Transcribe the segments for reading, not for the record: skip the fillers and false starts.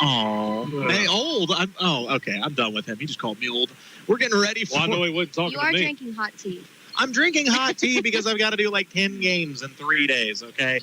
Oh, hey, old. Okay. I'm done with him. He just called me old. We're getting ready for. Well, I know he wasn't talking to me. You are drinking hot tea. I'm drinking hot tea because I've got to do like 10 games in 3 days. Okay.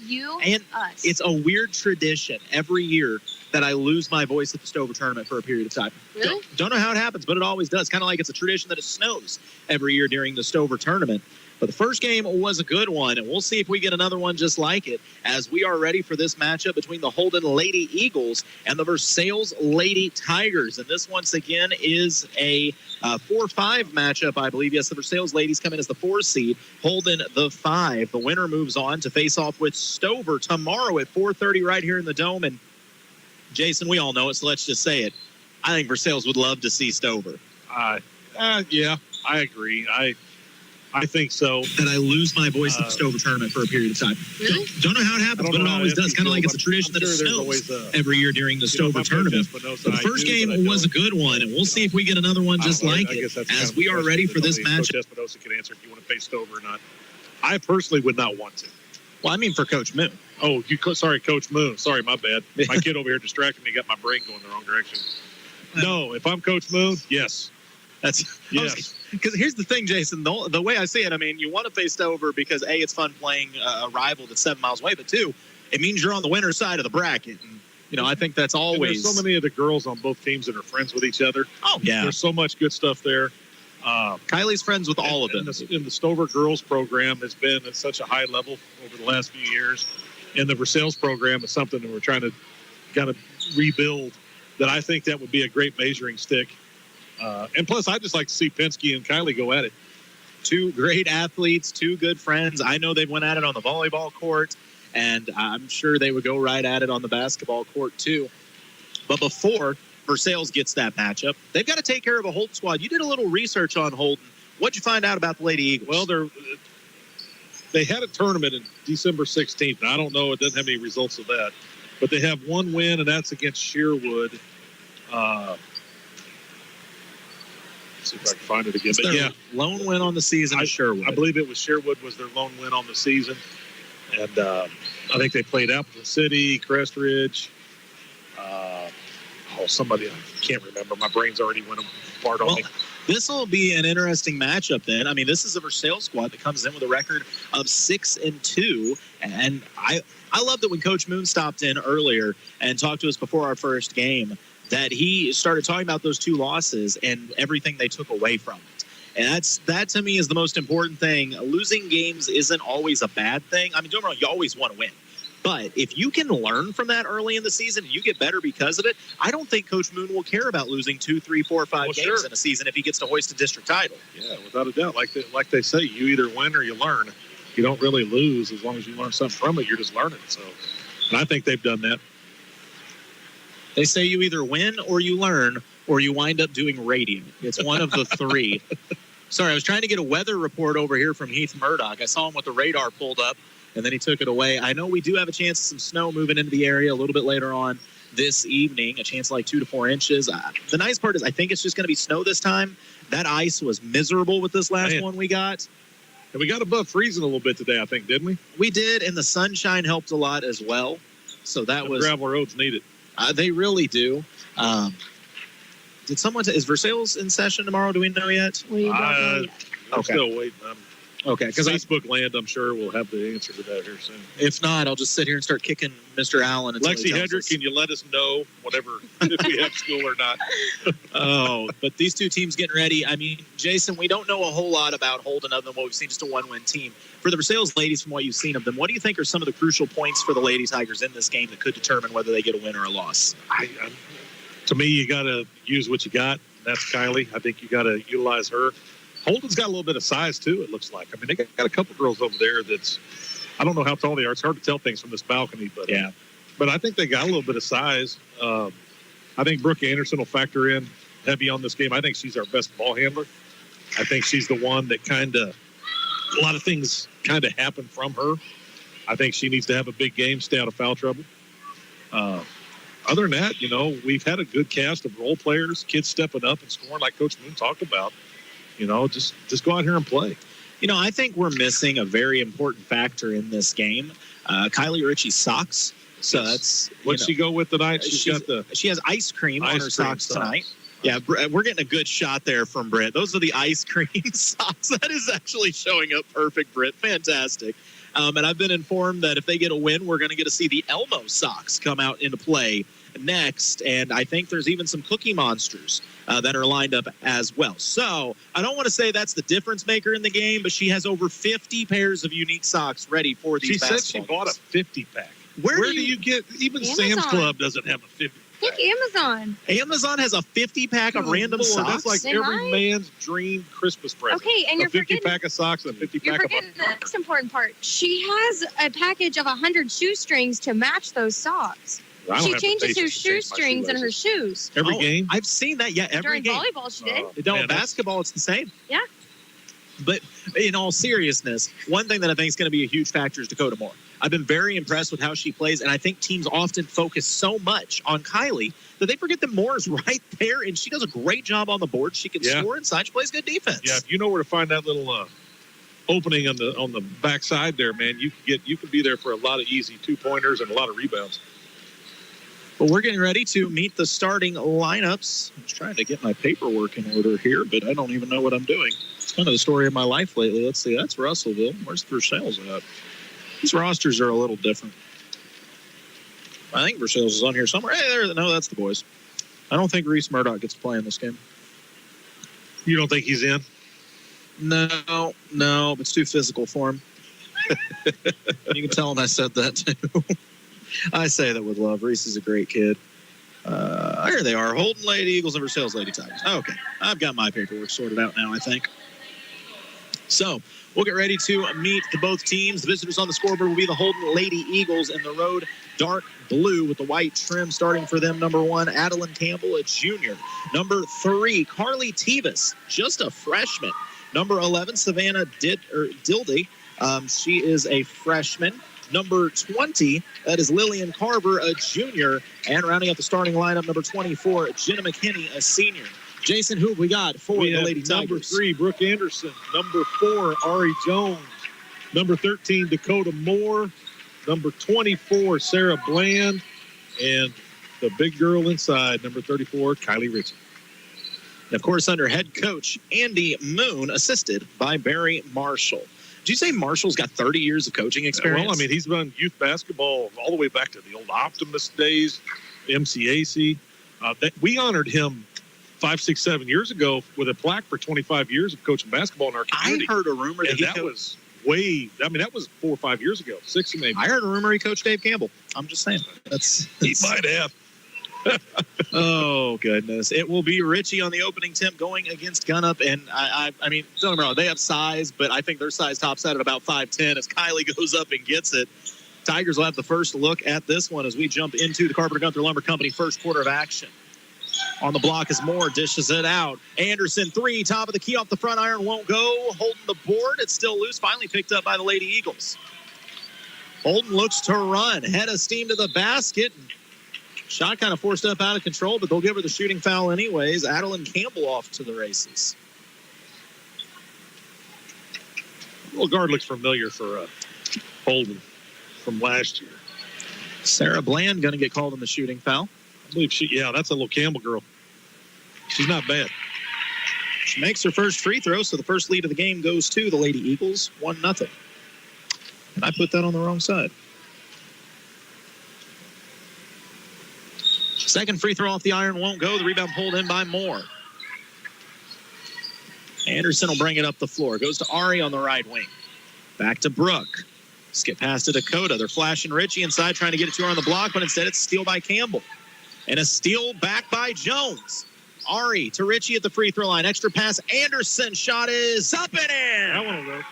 Us. It's a weird tradition every year that I lose my voice at the Stover tournament for a period of time. Really? Don't know how it happens, but it always does. Kind of like it's a tradition that it snows every year during the Stover tournament. But the first game was a good one, and we'll see if we get another one just like it as we are ready for this matchup between the Holden Lady Eagles and the Versailles Lady Tigers. And this, once again, is a 4-5 matchup, I believe. Yes, the Versailles Ladies come in as the 4 seed, Holden the 5. The winner moves on to face off with Stover tomorrow at 4:30 right here in the Dome. And, Jason, we all know it, so let's just say it. I think Versailles would love to see Stover. Yeah, I agree. I think so. That I lose my voice at the Stover tournament for a period of time. Really? Don't know how it happens, but it always does. Kind of like it's a tradition that it snows every year during the Stover tournament. But the first game was a good one, and we'll see if we get another one just like it as we are ready for this match. Coach Espinosa can answer if you want to face Stover or not. I personally would not want to. Well, I mean for Coach Moon. Oh, sorry, Coach Moon. Sorry, my bad. My kid over here distracted me, got my brain going the wrong direction. No, if I'm Coach Moon, yes. Yes. Because here's the thing, Jason. The way I see it, I mean, you want to face Stover because, A, it's fun playing a rival that's 7 miles away, but 2, it means you're on the winner's side of the bracket. And, I think that's always. And there's so many of the girls on both teams that are friends with each other. Oh, yeah. There's so much good stuff there. Kylie's friends with all of them. And the Stover girls program has been at such a high level over the last few years. And the Versailles program is something that we're trying to kind of rebuild, that I think that would be a great measuring stick. And plus, I'd just like to see Penske and Kylie go at it. 2 great athletes, 2 good friends. I know they went at it on the volleyball court, and I'm sure they would go right at it on the basketball court too. But before Versailles gets that matchup, they've got to take care of a Holden squad. You did a little research on Holden. What'd you find out about the Lady Eagles? Well, they had a tournament in December 16th. And I don't know. It doesn't have any results of that. But they have 1 win, and that's against Sherwood. See if I can find it again. But yeah, lone win on the season is Sherwood. I believe it was Sherwood was their lone win on the season. And I think they played Appleton City, Crest Ridge. Somebody, I can't remember. My brain's already went apart on me. This will be an interesting matchup then. I mean, this is a Versailles squad that comes in with a record of 6-2. And I love that when Coach Moon stopped in earlier and talked to us before our first game, that he started talking about those 2 losses and everything they took away from it. And that to me is the most important thing. Losing games isn't always a bad thing. I mean, don't get me wrong, you always want to win. But if you can learn from that early in the season and you get better because of it, I don't think Coach Moon will care about losing 2, 3, 4, 5 games in a season if he gets to hoist a district title. Yeah, without a doubt. Like they say, you either win or you learn. You don't really lose as long as you learn something from it. You're just learning. So, and I think they've done that. They say you either win or you learn or you wind up doing radio. It's one of the 3. Sorry, I was trying to get a weather report over here from Heath Murdoch. I saw him with the radar pulled up, and then he took it away. I know we do have a chance of some snow moving into the area a little bit later on this evening, a chance of like 2 to 4 inches. The nice part is I think it's just going to be snow this time. That ice was miserable with this last one we got. And we got above freezing a little bit today, I think, didn't we? We did, and the sunshine helped a lot as well. So that was gravel roads need it. They really do. Did someone is Versailles in session tomorrow? Do we know yet? We don't know yet. I'm still waiting. Okay, because Facebook land, I'm sure, will have the answer to that here soon. If not, I'll just sit here and start kicking Mr. Allen. Lexi Hedrick, can you let us know whatever if we have school or not? But these 2 teams getting ready. I mean, Jason, we don't know a whole lot about Holden other than what we've seen, just a 1-win team. For the Versailles ladies, from what you've seen of them, what do you think are some of the crucial points for the Lady Tigers in this game that could determine whether they get a win or a loss? To me, you got to use what you got. That's Kylie. I think you got to utilize her. Holden's got a little bit of size, too, it looks like. I mean, they got a couple girls over there that's – I don't know how tall they are. It's hard to tell things from this balcony. But yeah. But I think they got a little bit of size. I think Brooke Anderson will factor in heavy on this game. I think she's our best ball handler. I think she's the one that kind of – a lot of things kind of happen from her. I think she needs to have a big game, stay out of foul trouble. Other than that, we've had a good cast of role players, kids stepping up and scoring like Coach Moon talked about. Just go out here and play. I think we're missing a very important factor in this game. Kylie Ritchie's socks So that's What'd she go with tonight? She has ice cream on her socks tonight. Yeah, we're getting a good shot there from Britt. Those are the ice cream socks. That is actually showing up perfect, Britt. Fantastic. And I've been informed that if they get a win, we're going to get to see the Elmo socks come out into play next. And I think there's even some Cookie Monsters that are lined up as well. So I don't want to say that's the difference maker in the game, but she has over 50 pairs of unique socks ready for these basketball She said she bought a 50-pack. Where do you get, even Amazon. Sam's Club doesn't have a 50-pack. Think Amazon. Amazon has a 50-pack of random socks? That's like every man's dream Christmas present. Okay, and you're 50-pack of socks and a 50-pack You're of forgetting the next important part. She has a package of 100 shoestrings to match those socks. She changes her shoestrings in her shoes. Every game? I've seen that, every During game. volleyball, she did. In basketball, it's the same. Yeah. But in all seriousness, one thing that I think is going to be a huge factor is Dakota Moore. I've been very impressed with how she plays, and I think teams often focus so much on Kylie that they forget that Moore is right there, and she does a great job on the board. She can score inside. She plays good defense. Yeah, if you know where to find that little opening on the backside there, man, you can be there for a lot of easy 2-pointers and a lot of rebounds. Well, we're getting ready to meet the starting lineups. I'm just trying to get my paperwork in order here, but I don't even know what I'm doing. It's kind of the story of my life lately. Let's see. That's Russellville. Where's Versailles at? These rosters are a little different. I think Versailles is on here somewhere. Hey, no, that's the boys. I don't think Reese Murdoch gets to play in this game. You don't think he's in? No, it's too physical for him. You can tell him I said that, too. I say that with love. Reese is a great kid. There they are. Holden Lady Eagles and Versailles Lady Tigers. Okay. I've got my paperwork sorted out now, I think. So we'll get ready to meet the both teams. The visitors on the scoreboard will be the Holden Lady Eagles and the road dark blue with the white trim starting for them. Number 1, Adeline Campbell, a junior. Number 3, Carly Tevis, just a freshman. Number 11, Savannah Dildy. She is a freshman. Number 20, that is Lillian Carver, a junior. And rounding out the starting lineup, number 24, Jenna McKinney, a senior. Jason, who we got for the Lady Tigers? Number 3, Brooke Anderson. Number 4, Ari Jones. Number 13, Dakota Moore. Number 24, Sarah Bland. And the big girl inside, number 34, Kylie Ritchie. And of course, under head coach Andy Moon, assisted by Barry Marshall. Did you say Marshall's got 30 years of coaching experience? Well, I mean, he's run youth basketball all the way back to the old Optimist days, MCAC. We honored him 5, 6, 7 years ago with a plaque for 25 years of coaching basketball in our community. I heard a rumor that was that was 4 or 5 years ago, 6 maybe. I heard a rumor he coached Dave Campbell. I'm just saying. He might have. Oh, goodness. It will be Ritchie on the opening tip going against Gunnup. And I mean, don't get me wrong, they have size, but I think their size tops out at about 5'10" as Kylie goes up and gets it. Tigers will have the first look at this one as we jump into the Carpenter Gunther Lumber Company first quarter of action. On the block is Moore, dishes it out. Anderson, 3, top of the key off the front iron, won't go. Holding the board, it's still loose, finally picked up by the Lady Eagles. Holden looks to run, head of steam to the basket. Shot kind of forced up out of control, but they'll give her the shooting foul anyways. Adeline Campbell off to the races. Well, guard looks familiar for Holden from last year. Sarah Bland going to get called in the shooting foul. I believe that's a little Campbell girl. She's not bad. She makes her first free throw, so the first lead of the game goes to the Lady Eagles, 1-0. And I put that on the wrong side. Second free throw off the iron won't go. The rebound pulled in by Moore. Anderson will bring it up the floor. Goes to Ari on the right wing. Back to Brooke. Skip pass to Dakota. They're flashing Ritchie inside, trying to get it to her on the block, but instead it's a steal by Campbell. And a steal back by Jones. Ari to Ritchie at the free throw line. Extra pass. Anderson. Shot is up and in. That one will go.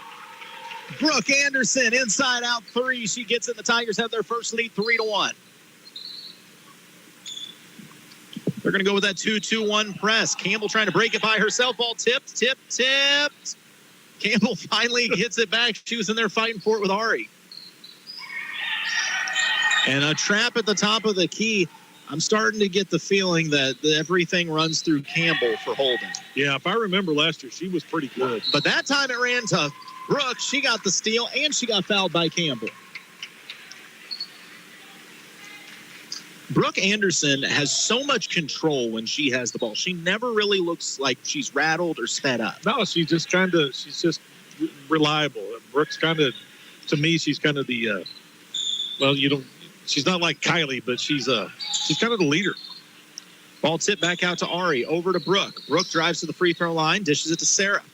Brooke Anderson, inside out 3. She gets it. The Tigers have their first lead, 3-1. They're going to go with that 2-2-1 press. Campbell trying to break it by herself. Ball tipped. Campbell finally gets it back. She was in there fighting for it with Ari. And a trap at the top of the key. I'm starting to get the feeling that everything runs through Campbell for Holden. Yeah, if I remember last year, she was pretty good. But that time it ran to Brooke. She got the steal, and she got fouled by Campbell. Brooke Anderson has so much control when she has the ball. She never really looks like she's rattled or sped up. No, she's just reliable. Brooke's kind of, to me, she's kind of the, she's not like Kylie, but she's kind of the leader. Ball tipped back out to Ari, over to Brooke. Brooke drives to the free throw line, dishes it to Sarah.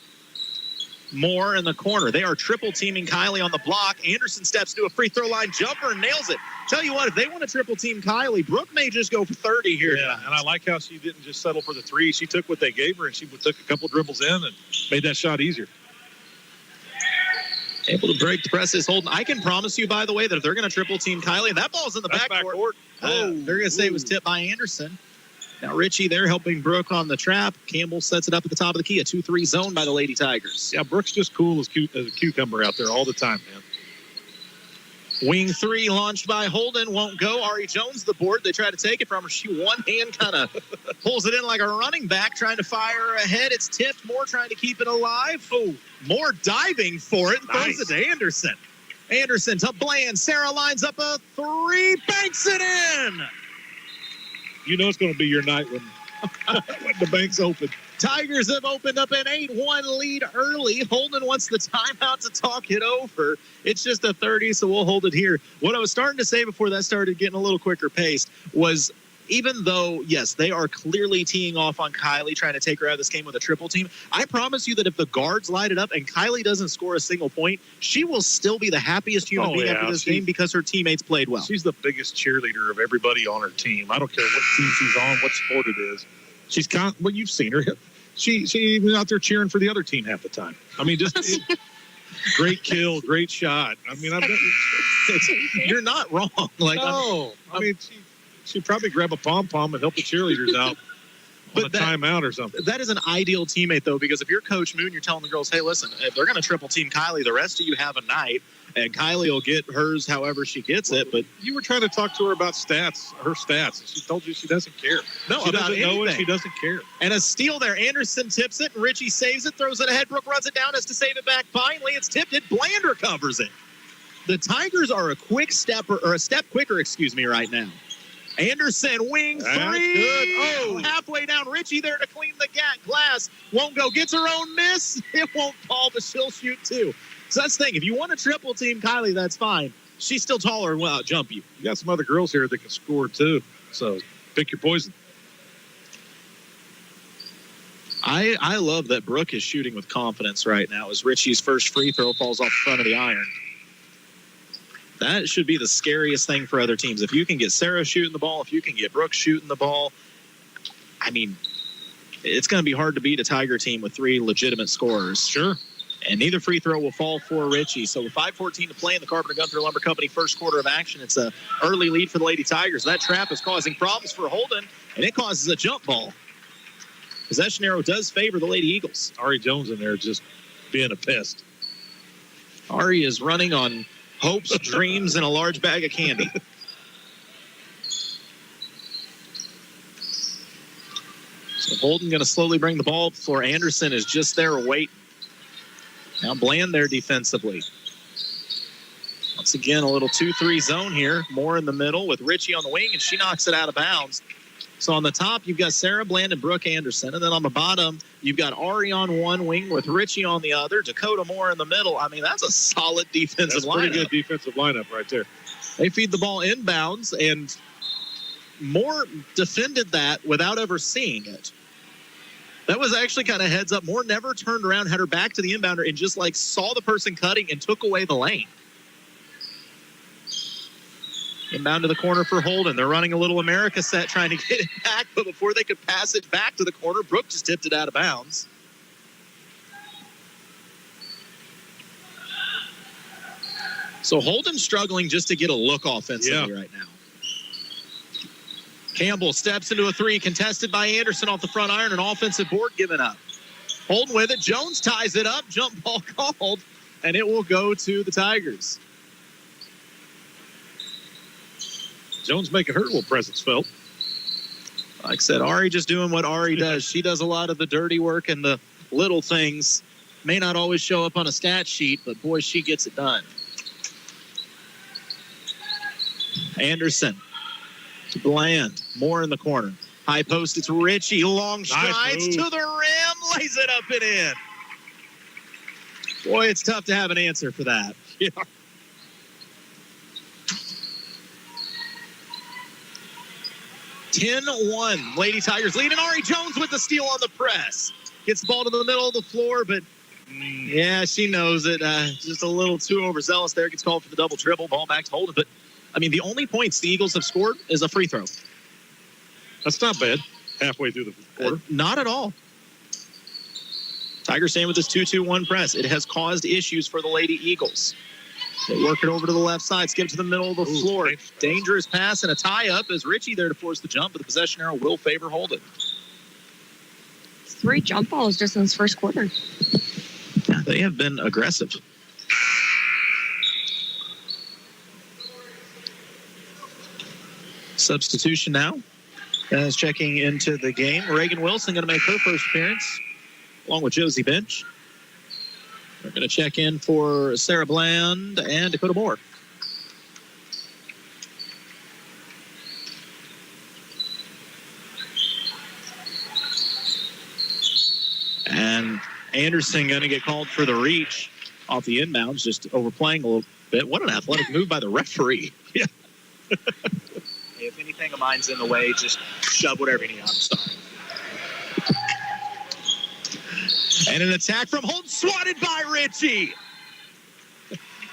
Moore in the corner. They are triple teaming Kylie on the block. Anderson steps to a free throw line jumper and nails it. Tell you what, if they want to triple team Kylie, Brooke may just go for 30 here. Yeah, and I like how she didn't just settle for the three. She took what they gave her, and she took a couple dribbles in and made that shot easier. Able to break the press is Holden. I can promise you, by the way, that if they're going to triple team Kylie, that ball's in the backcourt. They're going to say it was tipped by Anderson. Now Richie there helping Brooke on the trap. Campbell sets it up at the top of the key. A 2-3 zone by the Lady Tigers. Yeah, Brooke's just cool as a cucumber out there all the time, man. Wing three launched by Holden. Won't go. Ari Jones the board. They try to take it from her. She one hand kind of pulls it in like a running back trying to fire ahead. It's tipped. Moore trying to keep it alive. Oh, Moore diving for it and throws it to Anderson. Anderson to Bland. Sarah lines up a three. Banks it in. You know it's going to be your night when the bank's open. Tigers have opened up an 8-1 lead early. Holden wants the timeout to talk it over. It's just a 30, so we'll hold it here. What I was starting to say before that started getting a little quicker paced was, even though, yes, they are clearly teeing off on Kylie, trying to take her out of this game with a triple team, I promise you that if the guards light it up and Kylie doesn't score a single point, she will still be the happiest human being after this game because her teammates played well. She's the biggest cheerleader of everybody on her team. I don't care what team she's on, what sport it is. She's well, you've seen her. She even out there cheering for the other team half the time. I mean, just great kill, great shot. I mean, you're not wrong. Like, no, I mean, she'd probably grab a pom-pom and help the cheerleaders out on a timeout or something. That is an ideal teammate, though, because if you're Coach Moon, you're telling the girls, hey, listen, if they're going to triple team Kylie, the rest of you have a night, and Kylie will get hers however she gets it. But you were trying to talk to her about her stats, and she told you she doesn't care. No, she doesn't know it. She doesn't care. And a steal there. Anderson tips it, and Richie saves it, throws it ahead. Brooke runs it down, has to save it back. Finally, it's tipped. Bland recovers it. The Tigers are a step quicker, right now. Anderson, wing three. Good. Oh, halfway down. Richie there to clean the glass. Won't go. Gets her own miss. It won't fall, but she'll shoot too. So that's the thing. If you want to triple team Kylie, that's fine. She's still taller and will outjump you. You got some other girls here that can score too. So pick your poison. I love that Brooke is shooting with confidence right now as Richie's first free throw falls off the front of the iron. That should be the scariest thing for other teams. If you can get Sarah shooting the ball, if you can get Brooke shooting the ball, I mean, it's going to be hard to beat a Tiger team with three legitimate scorers. Sure. And neither free throw will fall for Richie. So with 5:14 to play in the Carpenter Gunther Lumber Company first quarter of action, it's an early lead for the Lady Tigers. That trap is causing problems for Holden, and it causes a jump ball. Possession arrow does favor the Lady Eagles. Ari Jones in there just being a pest. Ari is running on hopes, dreams, and a large bag of candy. So Holden going to slowly bring the ball up the floor. Anderson is just there waiting. Now Bland there defensively. Once again, a little 2-3 zone here. Moore in the middle with Richie on the wing, and she knocks it out of bounds. So on the top, you've got Sarah Bland and Brooke Anderson. And then on the bottom, you've got Ari on one wing with Richie on the other. Dakota Moore in the middle. I mean, that's a solid defensive lineup. Pretty good defensive lineup right there. They feed the ball inbounds, and Moore defended that without ever seeing it. That was actually kind of heads up. Moore never turned around, had her back to the inbounder, and just like saw the person cutting and took away the lane. Inbound to the corner for Holden. They're running a little America set trying to get it back, but before they could pass it back to the corner, Brooke just tipped it out of bounds. So Holden's struggling just to get a look offensively right now. Campbell steps into a three, contested by Anderson off the front iron, an offensive board given up. Holden with it. Jones ties it up. Jump ball called, and it will go to the Tigers. Jones making her little presence felt. Like I said, Ari just doing what Ari does. She does a lot of the dirty work and the little things. May not always show up on a stat sheet, but boy, she gets it done. Anderson Bland, more in the corner. High post, it's Richie. Long strides to the rim, lays it up and in. Boy, it's tough to have an answer for that. Yeah. (10-1). Lady Tigers lead, and Ari Jones with the steal on the press. Gets the ball to the middle of the floor, but yeah, she knows it. Just a little too overzealous there. Gets called for the double dribble. Ball back to Holden. But, I mean, the only points the Eagles have scored is a free throw. That's not bad. Halfway through the quarter. Not at all. Tigers staying with this 2-2-1 press. It has caused issues for the Lady Eagles. They work it over to the left side, skip to the middle of the floor. Dangerous pass and a tie-up as Richie there to force the jump, but the possession arrow will favor Holden. 3 jump balls just in this first quarter. Yeah, they have been aggressive. Substitution now. As checking into the game, Reagan Wilson going to make her first appearance, along with Josie Bench. We're going to check in for Sarah Bland and Dakota Moore. And Anderson going to get called for the reach off the inbounds, just overplaying a little bit. What an athletic move by the referee. Yeah. If anything of mine's in the way, just shove whatever you need. I'm sorry. And an attack from Holden, swatted by Richie.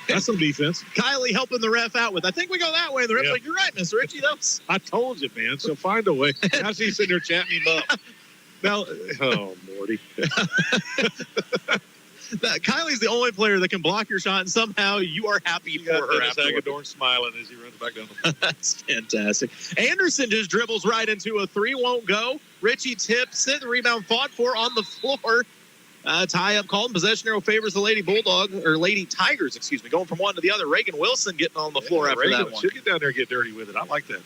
That's some defense. Kylie helping the ref out with, I think we go that way. The ref's like, you're right, Mr. Richie. I told you, man. So find a way. Now she's sitting there chatting him up. Now, oh, Morty. Kylie's the only player that can block your shot, and somehow you are happy for her. Sagadorn smiling as he runs back down the floor. That's fantastic. Anderson just dribbles right into a 3, won't go. Richie tips it. The rebound fought for on the floor. Tie-up called, and possession arrow favors the Lady Tigers, going from one to the other. Reagan Wilson getting on the floor after that one. She'll get down there and get dirty with it. I like that.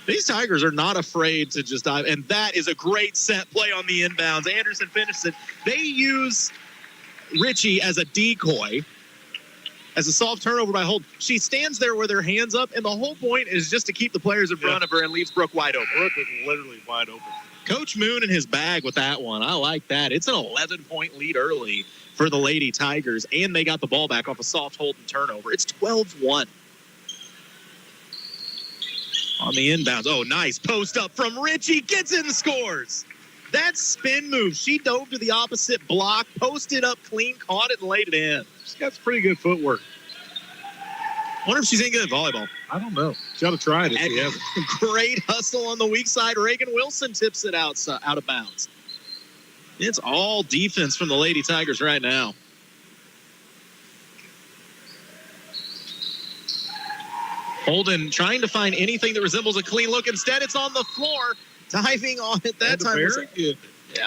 These Tigers are not afraid to just dive, and that is a great set play on the inbounds. Anderson finishes it. They use Richie as a decoy, as a soft turnover by Holt. She stands there with her hands up, and the whole point is just to keep the players in front of her and leaves Brooke wide open. Brooke was literally wide open. Coach Moon in his bag with that one. I like that. It's an 11-point lead early for the Lady Tigers, and they got the ball back off a soft Holden turnover. It's 12-1. On the inbounds. Oh, nice post up from Richie. Gets in and scores. That spin move. She dove to the opposite block, posted up clean, caught it, and laid it in. She's got some pretty good footwork. Wonder if she's any good at volleyball. I don't know. She ought to try it if she hasn't. Great hustle on the weak side. Reagan Wilson tips it out of bounds. It's all defense from the Lady Tigers right now. Holden trying to find anything that resembles a clean look. Instead, it's on the floor. Diving on it that time. Yeah,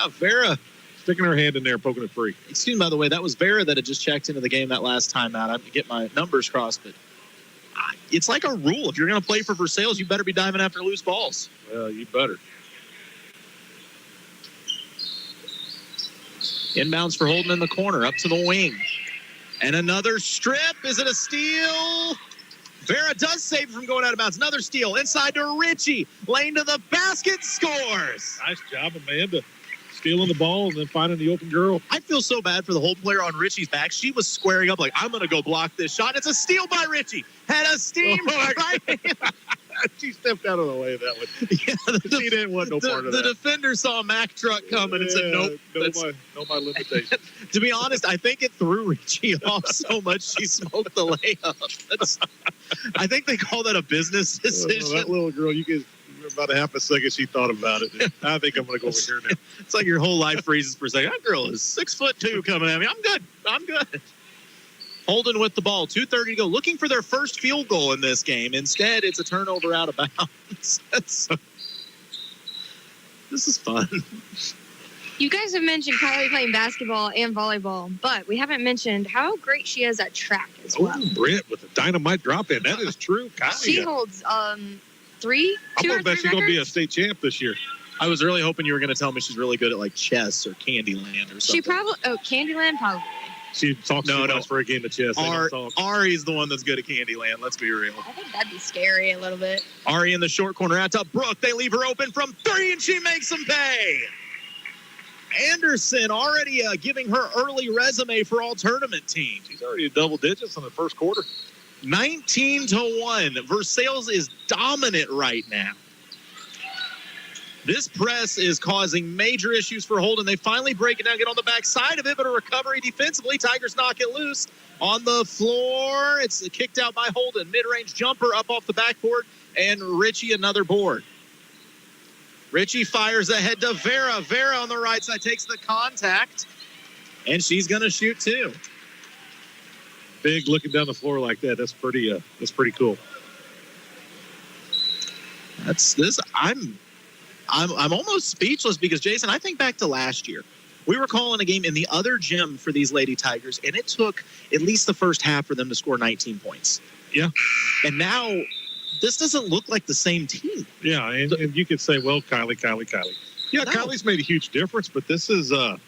Vera. Sticking her hand in there, poking it free. Excuse me, by the way, that was Vera that had just checked into the game that last time out. I have to get my numbers crossed, but it's like a rule. If you're going to play for Versailles, you better be diving after loose balls. Well, you better. Inbounds for Holden in the corner, up to the wing. And another strip. Is it a steal? Vera does save from going out of bounds. Another steal. Inside to Richie. Lane to the basket. Scores. Nice job, Amanda. Stealing the ball and then finding the open girl. I feel so bad for the whole player on Richie's back. She was squaring up like, I'm going to go block this shot. It's a steal by Richie. Had a steam right. She stepped out of the way of that one. Yeah, she didn't want no part of that. The defender saw a Mack truck coming and said, nope. No, my limitation. To be honest, I think it threw Richie off so much she smoked the layup. I think they call that a business decision. That little girl, about a half a second she thought about it. I think I'm going to go over here now. It's like your whole life freezes for a second. That girl is 6'2" coming at me. I'm good. Holden with the ball. 2:30 to go. Looking for their first field goal in this game. Instead, it's a turnover out of bounds. This is fun. You guys have mentioned Kylie playing basketball and volleyball, but we haven't mentioned how great she is at track as well. Britt with a dynamite drop in. That is true. Kylie. She holds I'm going to bet she's going to be a state champ this year. I was really hoping you were going to tell me she's really good at like chess or Candyland or something. Candyland probably. She talks too much for a game of chess. Ari's the one that's good at Candyland. Let's be real. I think that'd be scary a little bit. Ari in the short corner out to Brooke. They leave her open from 3, and she makes them pay. Anderson already giving her early resume for all tournament teams. She's already at double digits in the first quarter. 19-1. Versailles is dominant right now. This press is causing major issues for Holden. They finally break it down, get on the back side of it, but a recovery defensively. Tigers knock it loose on the floor. It's kicked out by Holden. Mid-range jumper up off the backboard, and Richie another board. Richie fires ahead to Vera. Vera on the right side takes the contact, and she's going to shoot too. Big looking down the floor like that. That's pretty cool. I'm almost speechless because, Jason, I think back to last year. We were calling a game in the other gym for these Lady Tigers, and it took at least the first half for them to score 19 points. Yeah. And now this doesn't look like the same team. Yeah, and you could say, well, Kylie. Yeah, no. Kylie's made a huge difference, but this isn't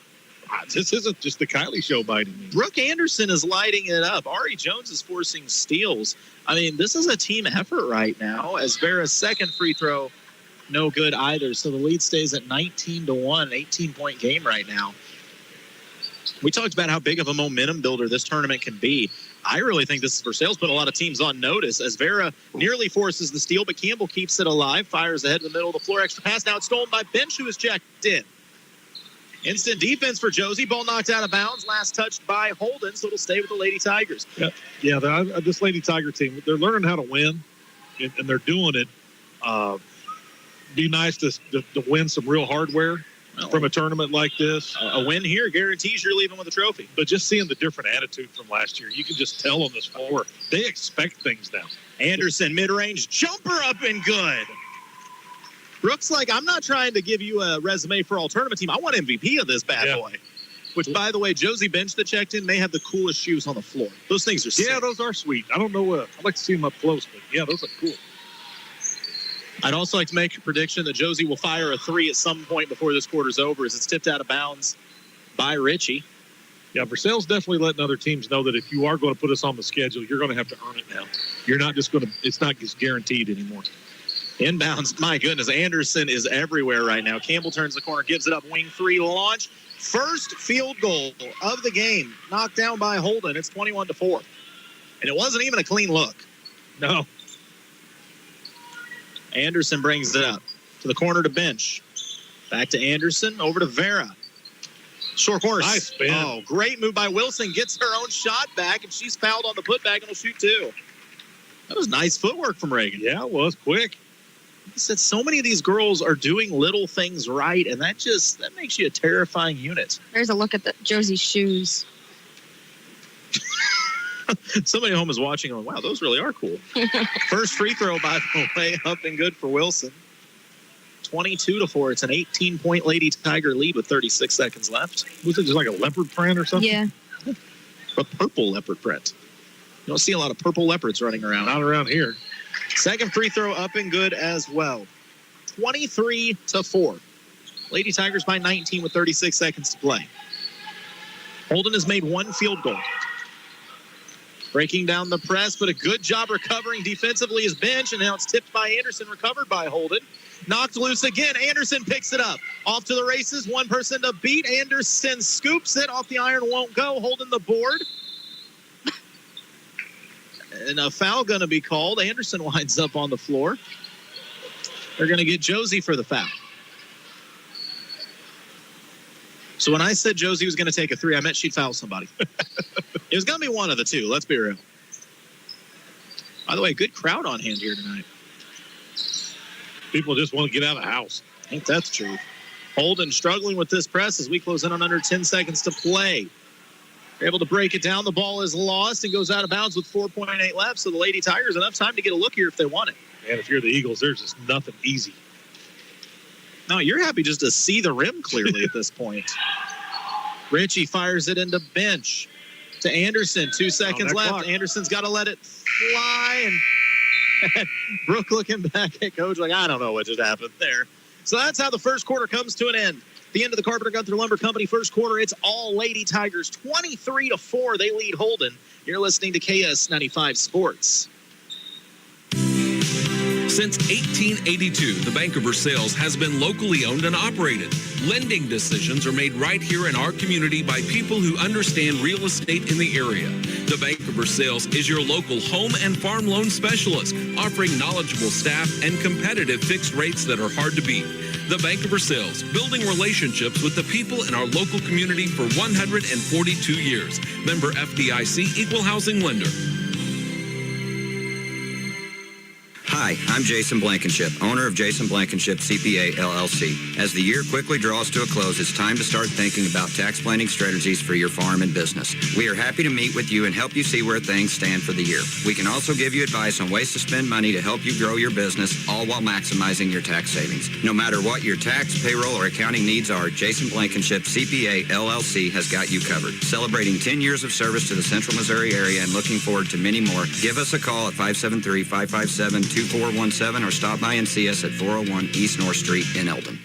just the Kylie show by any means. Brooke Anderson is lighting it up. Ari Jones is forcing steals. I mean, this is a team effort right now, as Vera's second free throw no good either. So the lead stays at 19-1, 18-point game right now. We talked about how big of a momentum builder this tournament can be. I really think this is Versailles put a lot of teams on notice as Vera nearly forces the steal, but Campbell keeps it alive, fires ahead in the middle of the floor. Extra pass now. It's stolen by Bench, who is checked in. Instant defense for Josie. Ball knocked out of bounds. Last touched by Holden, so it'll stay with the Lady Tigers. Yeah, this Lady Tiger team, they're learning how to win, and they're doing it. Be nice to win some real hardware from a tournament like this. A win here guarantees you're leaving with a trophy. But just seeing the different attitude from last year, you can just tell on this floor. They expect things now. Anderson, mid-range, jumper up and good. Brooks, I'm not trying to give you a resume for all tournament team. I want MVP of this bad boy. Which, by the way, Josie Bench that checked in may have the coolest shoes on the floor. Those things are sick. Yeah, those are sweet. I don't know. I'd like to see them up close, but yeah, those are cool. I'd also like to make a prediction that Josie will fire a 3 at some point before this quarter's over as it's tipped out of bounds by Richie. Yeah, Versailles definitely letting other teams know that if you are going to put us on the schedule, you're going to have to earn it now. You're not just going to – it's not just guaranteed anymore. Inbounds, my goodness, Anderson is everywhere right now. Campbell turns the corner, gives it up, wing 3 launch. First field goal of the game, knocked down by Holden. It's 21-4. And it wasn't even a clean look. No. Anderson brings it up to the corner to Bench. Back to Anderson, over to Vera. Short course. Nice spin. Oh, great move by Wilson. Gets her own shot back, and she's fouled on the putback and will shoot 2. That was nice footwork from Reagan. Yeah, it was quick. He said so many of these girls are doing little things right, and that makes you a terrifying unit. There's a look at Josie's shoes. Somebody at home is watching and going, wow, those really are cool. First free throw, by the way, up and good for Wilson. 22-4. It's an 18-point Lady Tiger lead with 36 seconds left. Was it just like a leopard print or something? Yeah. A purple leopard print. You don't see a lot of purple leopards running around. Not around here. Second free throw up and good as well. 23-4. Lady Tigers by 19 with 36 seconds to play. Holden has made 1 field goal. Breaking down the press, but a good job recovering defensively is Bench, and now it's tipped by Anderson, recovered by Holden. Knocked loose again. Anderson picks it up. Off to the races. One person to beat. Anderson scoops it. Off the iron, won't go. Holding the board. And a foul going to be called. Anderson winds up on the floor. They're going to get Josie for the foul. So when I said Josie was going to take a 3, I meant she'd foul somebody. It was going to be one of the two. Let's be real. By the way, good crowd on hand here tonight. People just want to get out of the house. I think that's true. Holden struggling with this press as we close in on under 10 seconds to play. They're able to break it down. The ball is lost and goes out of bounds with 4.8 left. So the Lady Tigers enough time to get a look here if they want it. And if you're the Eagles, there's just nothing easy. No, you're happy just to see the rim clearly at this point. Richie fires it into Bench to Anderson. 2 seconds left. Clock. Anderson's got to let it fly. And Brooke looking back at Coach like, I don't know what just happened there. So that's how the first quarter comes to an end. The end of the Carpenter Gunther Lumber Company first quarter. It's all Lady Tigers, 23-4. They lead Holden. You're listening to KS-95 Sports. Since 1882, the Bank of Versailles has been locally owned and operated. Lending decisions are made right here in our community by people who understand real estate in the area. The Bank of Versailles is your local home and farm loan specialist, offering knowledgeable staff and competitive fixed rates that are hard to beat. The Bank of Versailles, building relationships with the people in our local community for 142 years. Member FDIC, Equal Housing Lender. Hi, I'm Jason Blankenship, owner of Jason Blankenship CPA LLC. As the year quickly draws to a close, it's time to start thinking about tax planning strategies for your farm and business. We are happy to meet with you and help you see where things stand for the year. We can also give you advice on ways to spend money to help you grow your business, all while maximizing your tax savings. No matter what your tax, payroll, or accounting needs are, Jason Blankenship CPA LLC has got you covered. Celebrating 10 years of service to the Central Missouri area and looking forward to many more. Give us a call at 573-557-2417 or stop by and see us at 401 East North Street in Eldon.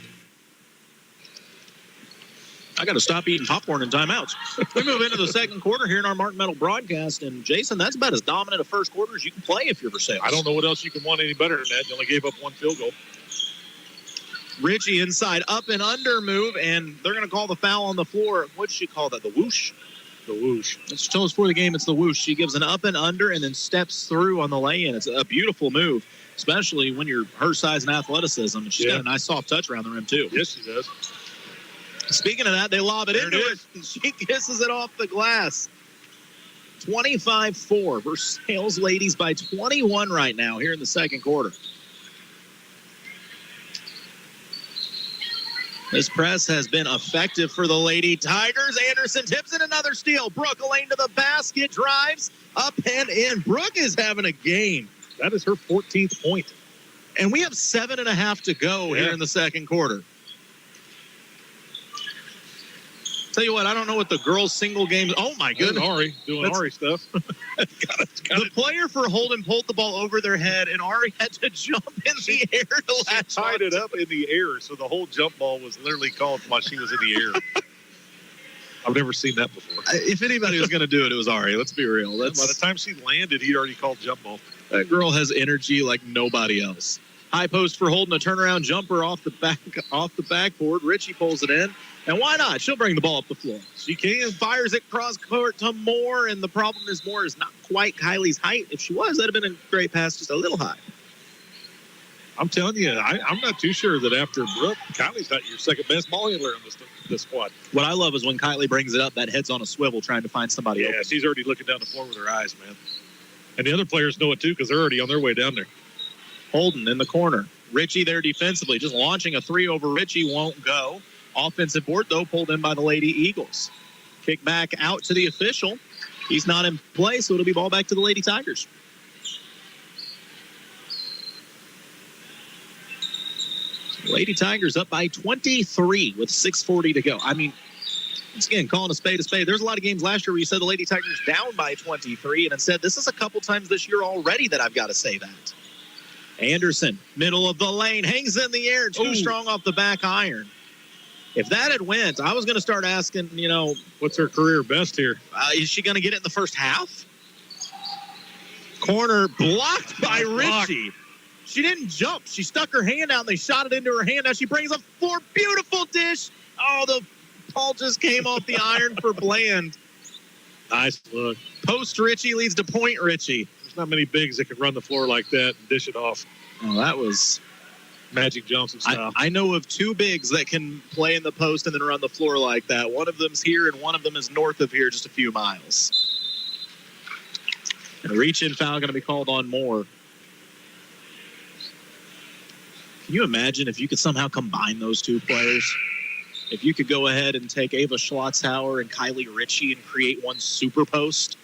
I got to stop eating popcorn in timeouts. We move into the second quarter here in our Martin Metal broadcast, and Jason, that's about as dominant a first quarter as you can play if you're Versailles. I don't know what else you can want any better than that. You only gave up one field goal. Richie inside, up and under move, and they're going to call the foul on the floor. What'd she call that? The whoosh? The whoosh. She told us before the game it's the whoosh. She gives an up and under and then steps through on the lay-in. It's a beautiful move, especially when you're her size and athleticism. And she's got a nice soft touch around the rim, too. Yes, she does. Speaking of that, they lob it into it, and she kisses it off the glass. 25-4. Versailles ladies by 21 right now here in the second quarter. This press has been effective for the Lady Tigers. Anderson tips in another steal. Brooke, a lane to the basket, drives up and in. Brooke is having a game. That is her 14th point. And we have 7.5 to go here in the second quarter. Tell you what, I don't know what the girls' single games. Oh, my goodness. Ari doing Ari stuff. The player for Holden pulled the ball over their head, and Ari had to jump in the air to latch tied it up in the air, so the whole jump ball was literally called while she was in the air. I've never seen that before. If anybody was going to do it, it was Ari. Let's be real. By the time she landed, he'd already called jump ball. That girl has energy like nobody else. High post for Holden, a turnaround jumper off the backboard. Richie pulls it in. And why not? She'll bring the ball up the floor. She can. Fires it cross court to Moore, and the problem is Moore is not quite Kylie's height. If she was, that'd have been a great pass, just a little high. I'm telling you, I'm not too sure that after Brooke, Kylie's not your second best ball handler in this squad. What I love is when Kylie brings it up, that head's on a swivel trying to find somebody open. Yeah, she's already looking down the floor with her eyes, man. And the other players know it, too, because they're already on their way down there. Holden in the corner. Richie there defensively, just launching a three over Richie, won't go. Offensive board, though, pulled in by the Lady Eagles. Kick back out to the official. He's not in play, so it'll be ball back to the Lady Tigers. Lady Tigers up by 23 with 6:40 to go. I mean, once again, calling a spade a spade. There's a lot of games last year where you said the Lady Tigers down by 23, and instead, this is a couple times this year already that I've got to say that. Anderson, middle of the lane, hangs in the air, too strong off the back iron. If that had went, I was going to start asking, what's her career best here? Is she going to get it in the first half? Corner blocked by Richie. She didn't jump. She stuck her hand out, and they shot it into her hand. Now she brings up for beautiful dish. Oh, the ball just came off the iron for Bland. Nice look. Post Richie leads to point Richie. There's not many bigs that can run the floor like that and dish it off. Oh, that was Magic Johnson style. I know of two bigs that can play in the post and then run the floor like that. One of them's here, and one of them is north of here, just a few miles. And a reach-in foul going to be called on Moore. Can you imagine if you could somehow combine those two players? If you could go ahead and take Ava Schlotzhauer and Kylie Ritchie and create one super post,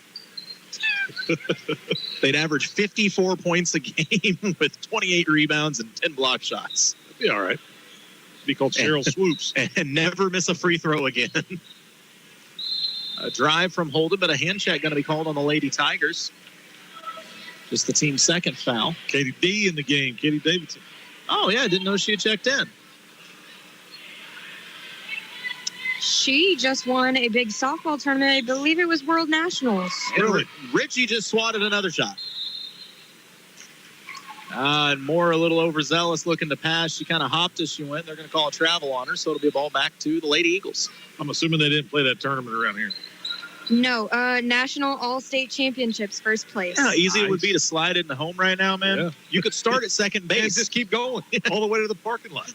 they'd average 54 points a game with 28 rebounds and 10 block shots. That'd be all right. It'd be called Cheryl Swoops. And never miss a free throw again. A drive from Holden, but a hand check going to be called on the Lady Tigers. Just the team's second foul. Katie D in the game. Katie Davidson. Oh, yeah, I didn't know she had checked in. She just won a big softball tournament. I believe it was World Nationals. Really? Richie just swatted another shot. And Moore a little overzealous looking to pass. She kind of hopped as she went. They're going to call a travel on her, so it'll be a ball back to the Lady Eagles. I'm assuming they didn't play that tournament around here. No, National All-State Championships, first place. You know how easy it would be to slide it into home right now, man? Yeah. You could start at second base. And just keep going all the way to the parking lot.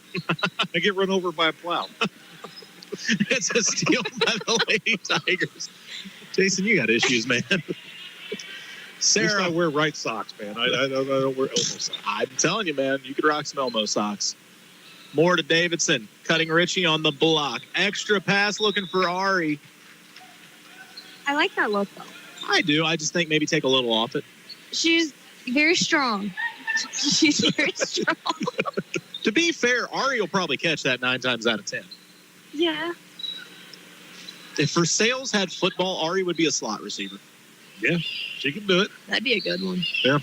I get run over by a plow. It's a steal by the Lady Tigers. Jason, you got issues, man. Sarah, I wear right socks, man. I don't wear Elmo socks. I'm telling you, man, you could rock some Elmo socks. More to Davidson, cutting Richie on the block. Extra pass looking for Ari. I like that look, though. I do. I just think maybe take a little off it. She's very strong. She's very strong. To be fair, Ari will probably catch that 9 times out of 10. Yeah. If Versailles had football, Ari would be a slot receiver. Yeah, she can do it. That'd be a good one. Yeah.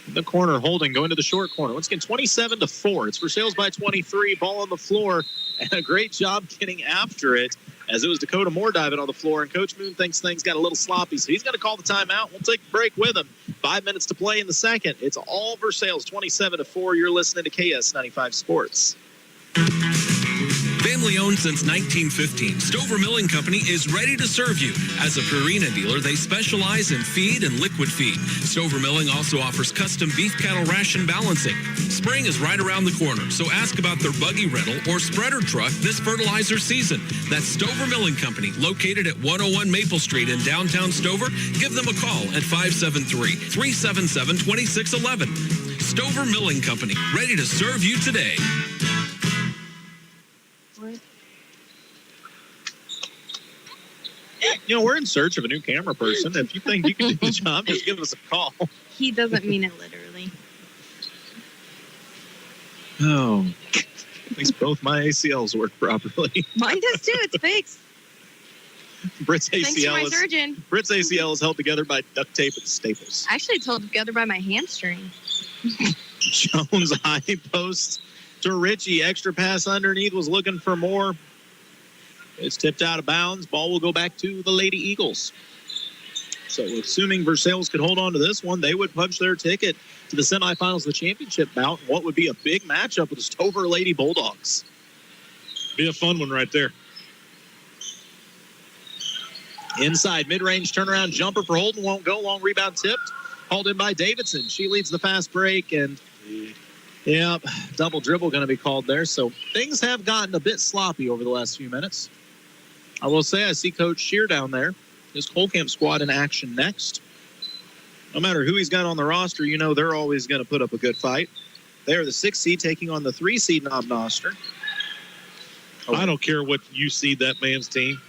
In the corner, holding, going to the short corner. Once again, 27-4. It's Versailles by 23. Ball on the floor, and a great job getting after it as it was Dakota Moore diving on the floor. And Coach Moon thinks things got a little sloppy, so he's going to call the timeout. We'll take the break with him. 5 minutes to play in the second. It's all Versailles, 27-4. You're listening to KS-95 Sports. Family owned since 1915, Stover Milling Company is ready to serve you. As a Purina dealer, they specialize in feed and liquid feed. Stover Milling also offers custom beef cattle ration balancing. Spring is right around the corner, so ask about their buggy rental or spreader truck this fertilizer season. That's Stover Milling Company, located at 101 Maple Street in downtown Stover. Give them a call at 573-377-2611. Stover Milling Company, ready to serve you today. You know, we're in search of a new camera person. If you think you can do the job, just give us a call. He doesn't mean it literally. Oh, at least both my ACLs work properly. Mine does too. It's fixed. Britt's Thanks to my ACL surgeon. Britt's ACL is held together by duct tape and staples. Actually, it's held together by my hamstring. Jones high post to Richie. Extra pass underneath, was looking for more. It's tipped out of bounds. Ball will go back to the Lady Eagles. So assuming Versailles could hold on to this one, they would punch their ticket to the semifinals of the championship bout. What would be a big matchup with the Stover Lady Bulldogs. Be a fun one right there. Inside, mid-range turnaround jumper for Holden. Won't go. Long rebound tipped. Hauled in by Davidson. She leads the fast break, and double dribble going to be called there. So things have gotten a bit sloppy over the last few minutes. I will say I see Coach Shear down there. His Colcamp squad in action next. No matter who he's got on the roster, you know they're always going to put up a good fight. They are the 6th seed taking on the 3 seed Knob Noster. I don't care what you seed that man's team.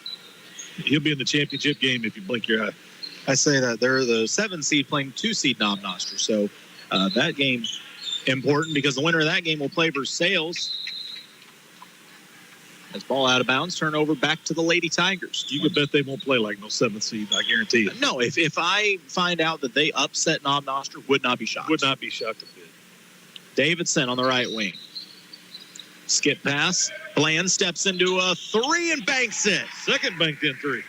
He'll be in the championship game if you blink your eye. I say that they're the 7 seed playing 2 seed Knob Noster. So that game important because the winner of that game will play Versailles. As ball out of bounds, turnover back to the Lady Tigers. You could bet they won't play like no 7th seed, I guarantee you. No, if I find out that they upset Knob Noster, would not be shocked. Would not be shocked a bit. Davidson on the right wing. Skip pass. Bland steps into a 3 and banks it. Second banked in 3.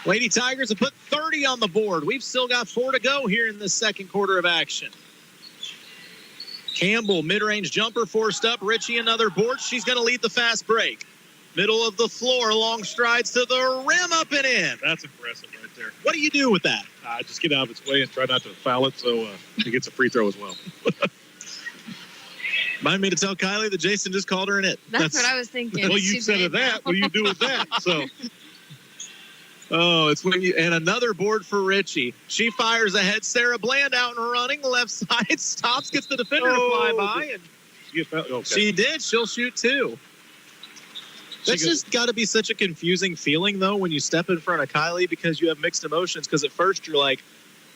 Lady Tigers have put 30 on the board. We've still got 4 to go here in the second quarter of action. Campbell, mid-range jumper forced up. Richie, another board. She's going to lead the fast break. Middle of the floor, long strides to the rim, up and in. That's impressive right there. What do you do with that? Just get out of its way and try not to foul it so he gets a free throw as well. Remind me to tell Kylie that Jason just called her an it. That's what I was thinking. Well, you said of that. What do you do with that? So... Oh, it's when you, and another board for Richie. She fires ahead. Sarah Bland out and running. Left side stops, gets the defender to fly by. And she did. She'll shoot 2. That's just got to be such a confusing feeling, though, when you step in front of Kylie because you have mixed emotions. Because at first you're like,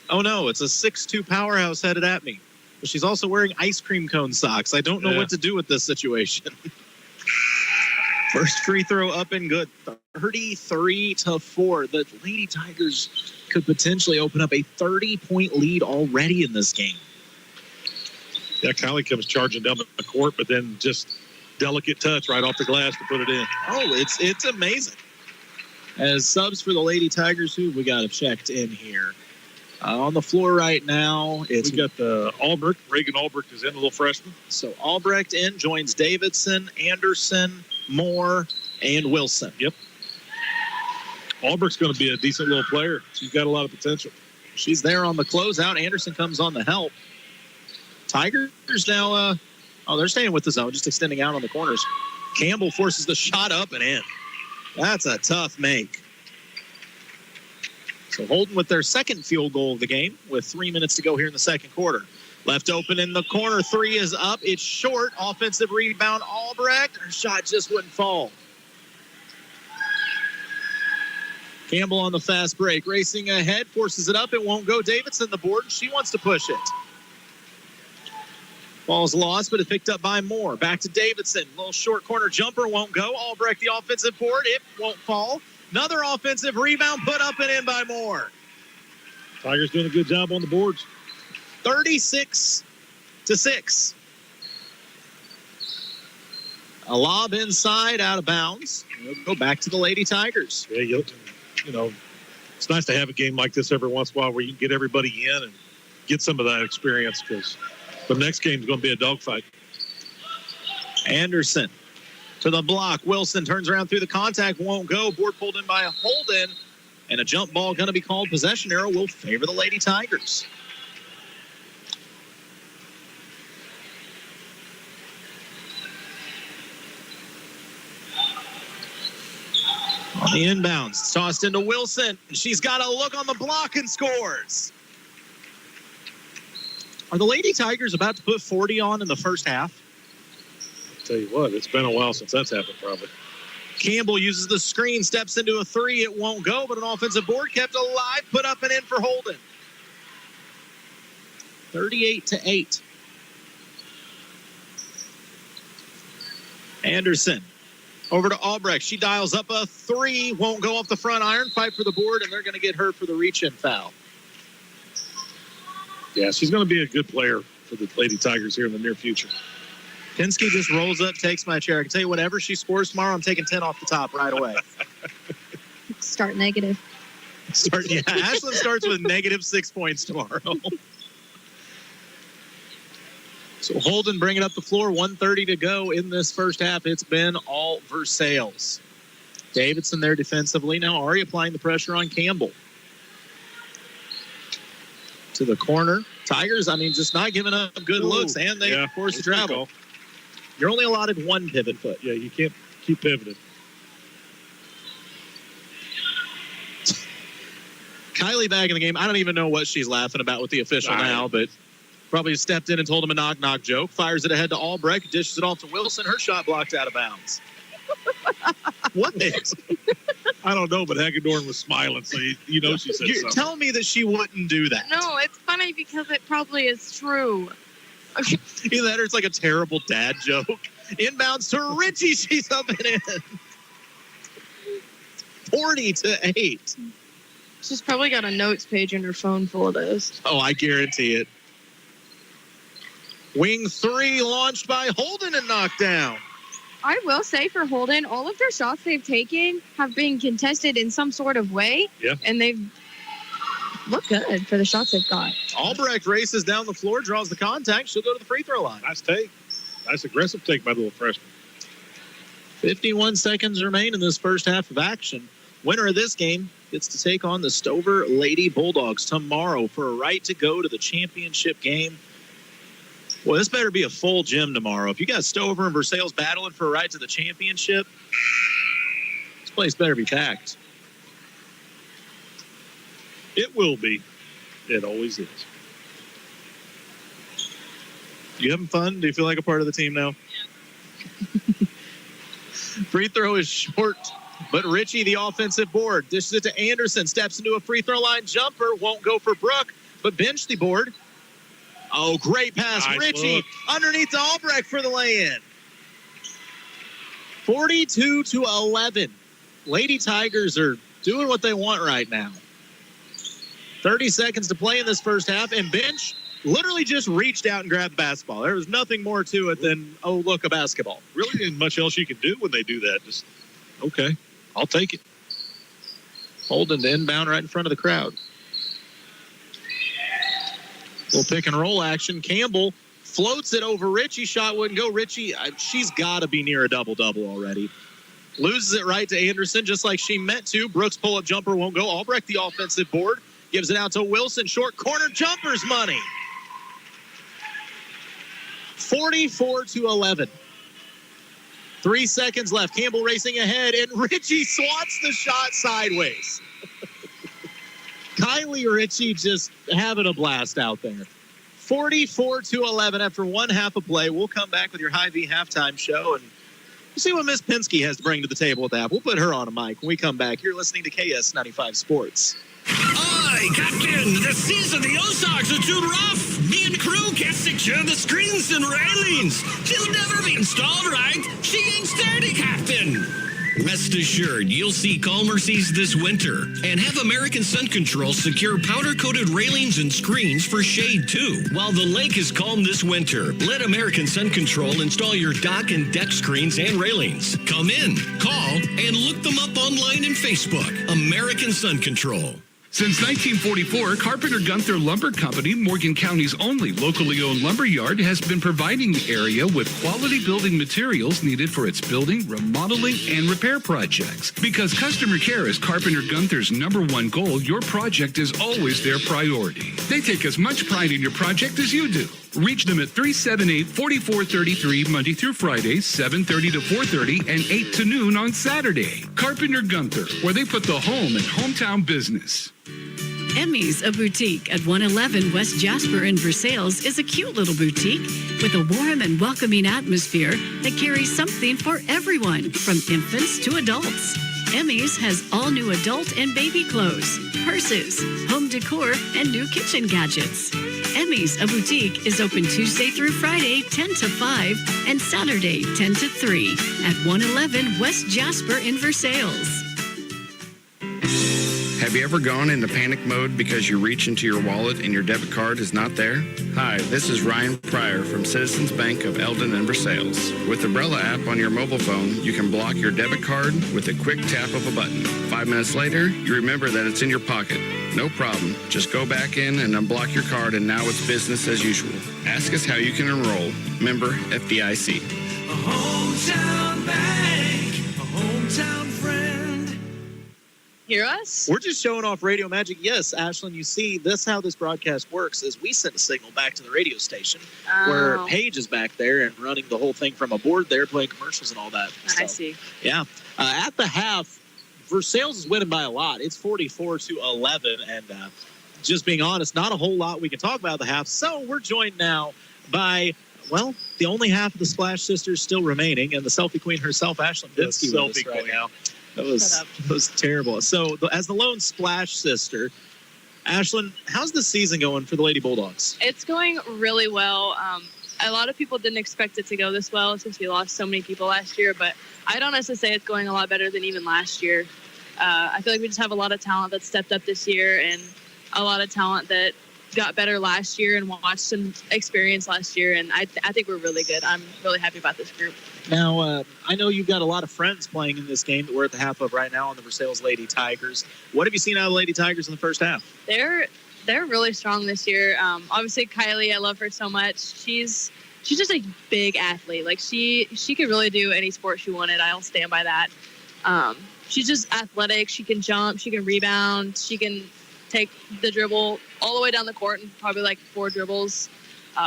oh, no, it's a 6'2" powerhouse headed at me. But she's also wearing ice cream cone socks. I don't know what to do with this situation. First free throw up and good. 33-4. The Lady Tigers could potentially open up a 30-point lead already in this game. Yeah, Kylie comes charging down the court, but then just delicate touch right off the glass to put it in. Oh, it's amazing. As subs for the Lady Tigers, who we got checked in here. On the floor right now, We got the Albrecht. Reagan Albrecht is in, the little freshman. So Albrecht in, joins Davidson, Anderson, Moore, and Wilson. Yep. Albrecht's going to be a decent little player. She's got a lot of potential. She's there on the closeout. Anderson comes on the help. Tigers now, they're staying with the zone, just extending out on the corners. Campbell forces the shot up and in. That's a tough make. So Holden with their second field goal of the game with 3 minutes to go here in the second quarter. Left open in the corner. Three is up. It's short. Offensive rebound, Albrecht. Her shot just wouldn't fall. Campbell on the fast break. Racing ahead. Forces it up. It won't go. Davidson the board. She wants to push it. Ball's lost, but it's picked up by Moore. Back to Davidson. Little short corner jumper won't go. Albrecht the offensive board. It won't fall. Another offensive rebound put up and in by Moore. Tigers doing a good job on the boards. 36-6. A lob inside, out of bounds. We'll go back to the Lady Tigers. Yeah, you know, it's nice to have a game like this every once in a while where you can get everybody in and get some of that experience, because the next game is going to be a dogfight. Anderson to the block. Wilson turns around through the contact, won't go. Board pulled in by a Holden, and a jump ball going to be called. Possession arrow will favor the Lady Tigers. On the inbounds, tossed into Wilson. She's got a look on the block and scores. Are the Lady Tigers about to put 40 on in the first half? I'll tell you what, it's been a while since that's happened, probably. Campbell uses the screen, steps into a three. It won't go, but an offensive board kept alive, put up and in for Holden. 38-8. Anderson over to Albrecht. She dials up a three, won't go off the front iron. Fight for the board, and they're going to get her for the reach-in foul. Yeah, she's going to be a good player for the Lady Tigers here in the near future. Pinsky just rolls up, takes my chair. I can tell you, whatever she scores tomorrow, I'm taking 10 off the top right away. Start negative. Ashland starts with -6 points tomorrow. So Holden bringing up the floor, 1:30 to go in this first half. It's been all Versailles. Davidson there defensively. Now Ari applying the pressure on Campbell. To the corner. Tigers, just not giving up good looks, and they force the travel. You're only allotted one pivot foot. Yeah, you can't keep pivoting. Kylie back in the game. I don't even know what she's laughing about with the official now, but probably stepped in and told him a knock-knock joke. Fires it ahead to Albrecht, dishes it off to Wilson. Her shot blocked out of bounds. What is? I don't know, but Hagedorn was smiling, so you know she said something. Tell me that she wouldn't do that. No, it's funny because it probably is true. Okay. Either that or it's like a terrible dad joke. Inbounds to Richie. She's up and in. 40-8. She's probably got a notes page in her phone full of those. Oh, I guarantee it. Wing three launched by Holden and knocked down. I will say for Holden, all of their shots they've taken have been contested in some sort of way. Yeah. And they've looked good for the shots they've got. Albrecht races down the floor, draws the contact. She'll go to the free throw line. Nice take. Nice aggressive take by the little freshman. 51 seconds remain in this first half of action. Winner of this game gets to take on the Stover Lady Bulldogs tomorrow for a right to go to the championship game. Well, this better be a full gym tomorrow. If you got Stover and Versailles battling for a right to the championship, this place better be packed. It will be. It always is. You having fun? Do you feel like a part of the team now? Yeah. Free throw is short, but Richie, the offensive board, dishes it to Anderson, steps into a free throw line jumper, won't go for Brooke, but bench the board. Oh, great pass. Nice Richie look. Underneath to Albrecht for the lay-in. 42-11. Lady Tigers are doing what they want right now. 30 seconds to play in this first half, and bench literally just reached out and grabbed the basketball. There was nothing more to it than, oh, look, a basketball. Really isn't much else you can do when they do that. Just, okay, I'll take it. Holding the inbound right in front of the crowd. Little pick and roll action. Campbell floats it over Richie. Shot wouldn't go. Richie, she's got to be near a double-double already. Loses it right to Anderson just like she meant to. Brooks pull-up jumper won't go. Albrecht the offensive board. Gives it out to Wilson. Short corner jumper's money. 44-11. 3 seconds left. Campbell racing ahead, and Richie swats the shot sideways. Kylie Richie just having a blast out there. 44-11 after one half of play. We'll come back with your Hy-Vee halftime show, and we'll see what Miss Penske has to bring to the table with that. We'll put her on a mic when we come back. You're listening to KS-95 Sports. Oi, Captain! The seas of the Ozarks are too rough! Me and crew can't secure the screens and railings! She'll never be installed right! She ain't sturdy, Captain! Rest assured, you'll see calmer seas this winter. And have American Sun Control secure powder-coated railings and screens for shade, too. While the lake is calm this winter, let American Sun Control install your dock and deck screens and railings. Come in, call, and look them up online and Facebook. American Sun Control. Since 1944, Carpenter Gunther Lumber Company, Morgan County's only locally owned lumber yard, has been providing the area with quality building materials needed for its building, remodeling, and repair projects. Because customer care is Carpenter Gunther's #1 goal, your project is always their priority. They take as much pride in your project as you do. Reach them at 378-4433 Monday through Friday, 7:30 to 4:30, and 8 to noon on Saturday. Carpenter Gunther, where they put the home in hometown business. Emmy's, a boutique at 111 West Jasper in Versailles, is a cute little boutique with a warm and welcoming atmosphere that carries something for everyone, from infants to adults. Emmy's has all new adult and baby clothes, purses, home decor, and new kitchen gadgets. Emmy's, a boutique, is open Tuesday through Friday, 10 to 5, and Saturday, 10 to 3, at 111 West Jasper in Versailles. Have you ever gone into panic mode because you reach into your wallet and your debit card is not there? Hi, this is Ryan Pryor from Citizens Bank of Eldon and Versailles. With the Umbrella app on your mobile phone, you can block your debit card with a quick tap of a button. 5 minutes later, you remember that it's in your pocket. No problem. Just go back in and unblock your card, and now it's business as usual. Ask us how you can enroll. Member FDIC. A hometown bank, a hometown friend. Hear us? We're just showing off radio magic. Yes, Ashlyn, you see, that's how this broadcast works, is we send a signal back to the radio station where Paige is back there and running the whole thing from a board there, playing commercials and all that stuff. I see. Yeah. At the half, Versailles is winning by a lot. It's 44-11, and just being honest, not a whole lot we can talk about at the half. So we're joined now by, well, the only half of the Splash Sisters still remaining, and the selfie queen herself, Ashlyn Pinsky, with us right now. That was terrible. So, as the lone Splash sister, Ashlyn, how's the season going for the Lady Bulldogs? It's going really well. A lot of people didn't expect it to go this well since we lost so many people last year, but I'd honestly say it's going a lot better than even last year. I feel like we just have a lot of talent that stepped up this year and a lot of talent that got better last year and watched some experience last year, and I think we're really good. I'm really happy about this group. Now, I know you've got a lot of friends playing in this game that we're at the half of right now on the Versailles Lady Tigers. What have you seen out of the Lady Tigers in the first half? They're really strong this year. Obviously, Kylie, I love her so much. She's just a big athlete. Like, she could really do any sport she wanted. I'll stand by that. She's just athletic. She can jump. She can rebound. She can take the dribble all the way down the court in probably like 4 dribbles.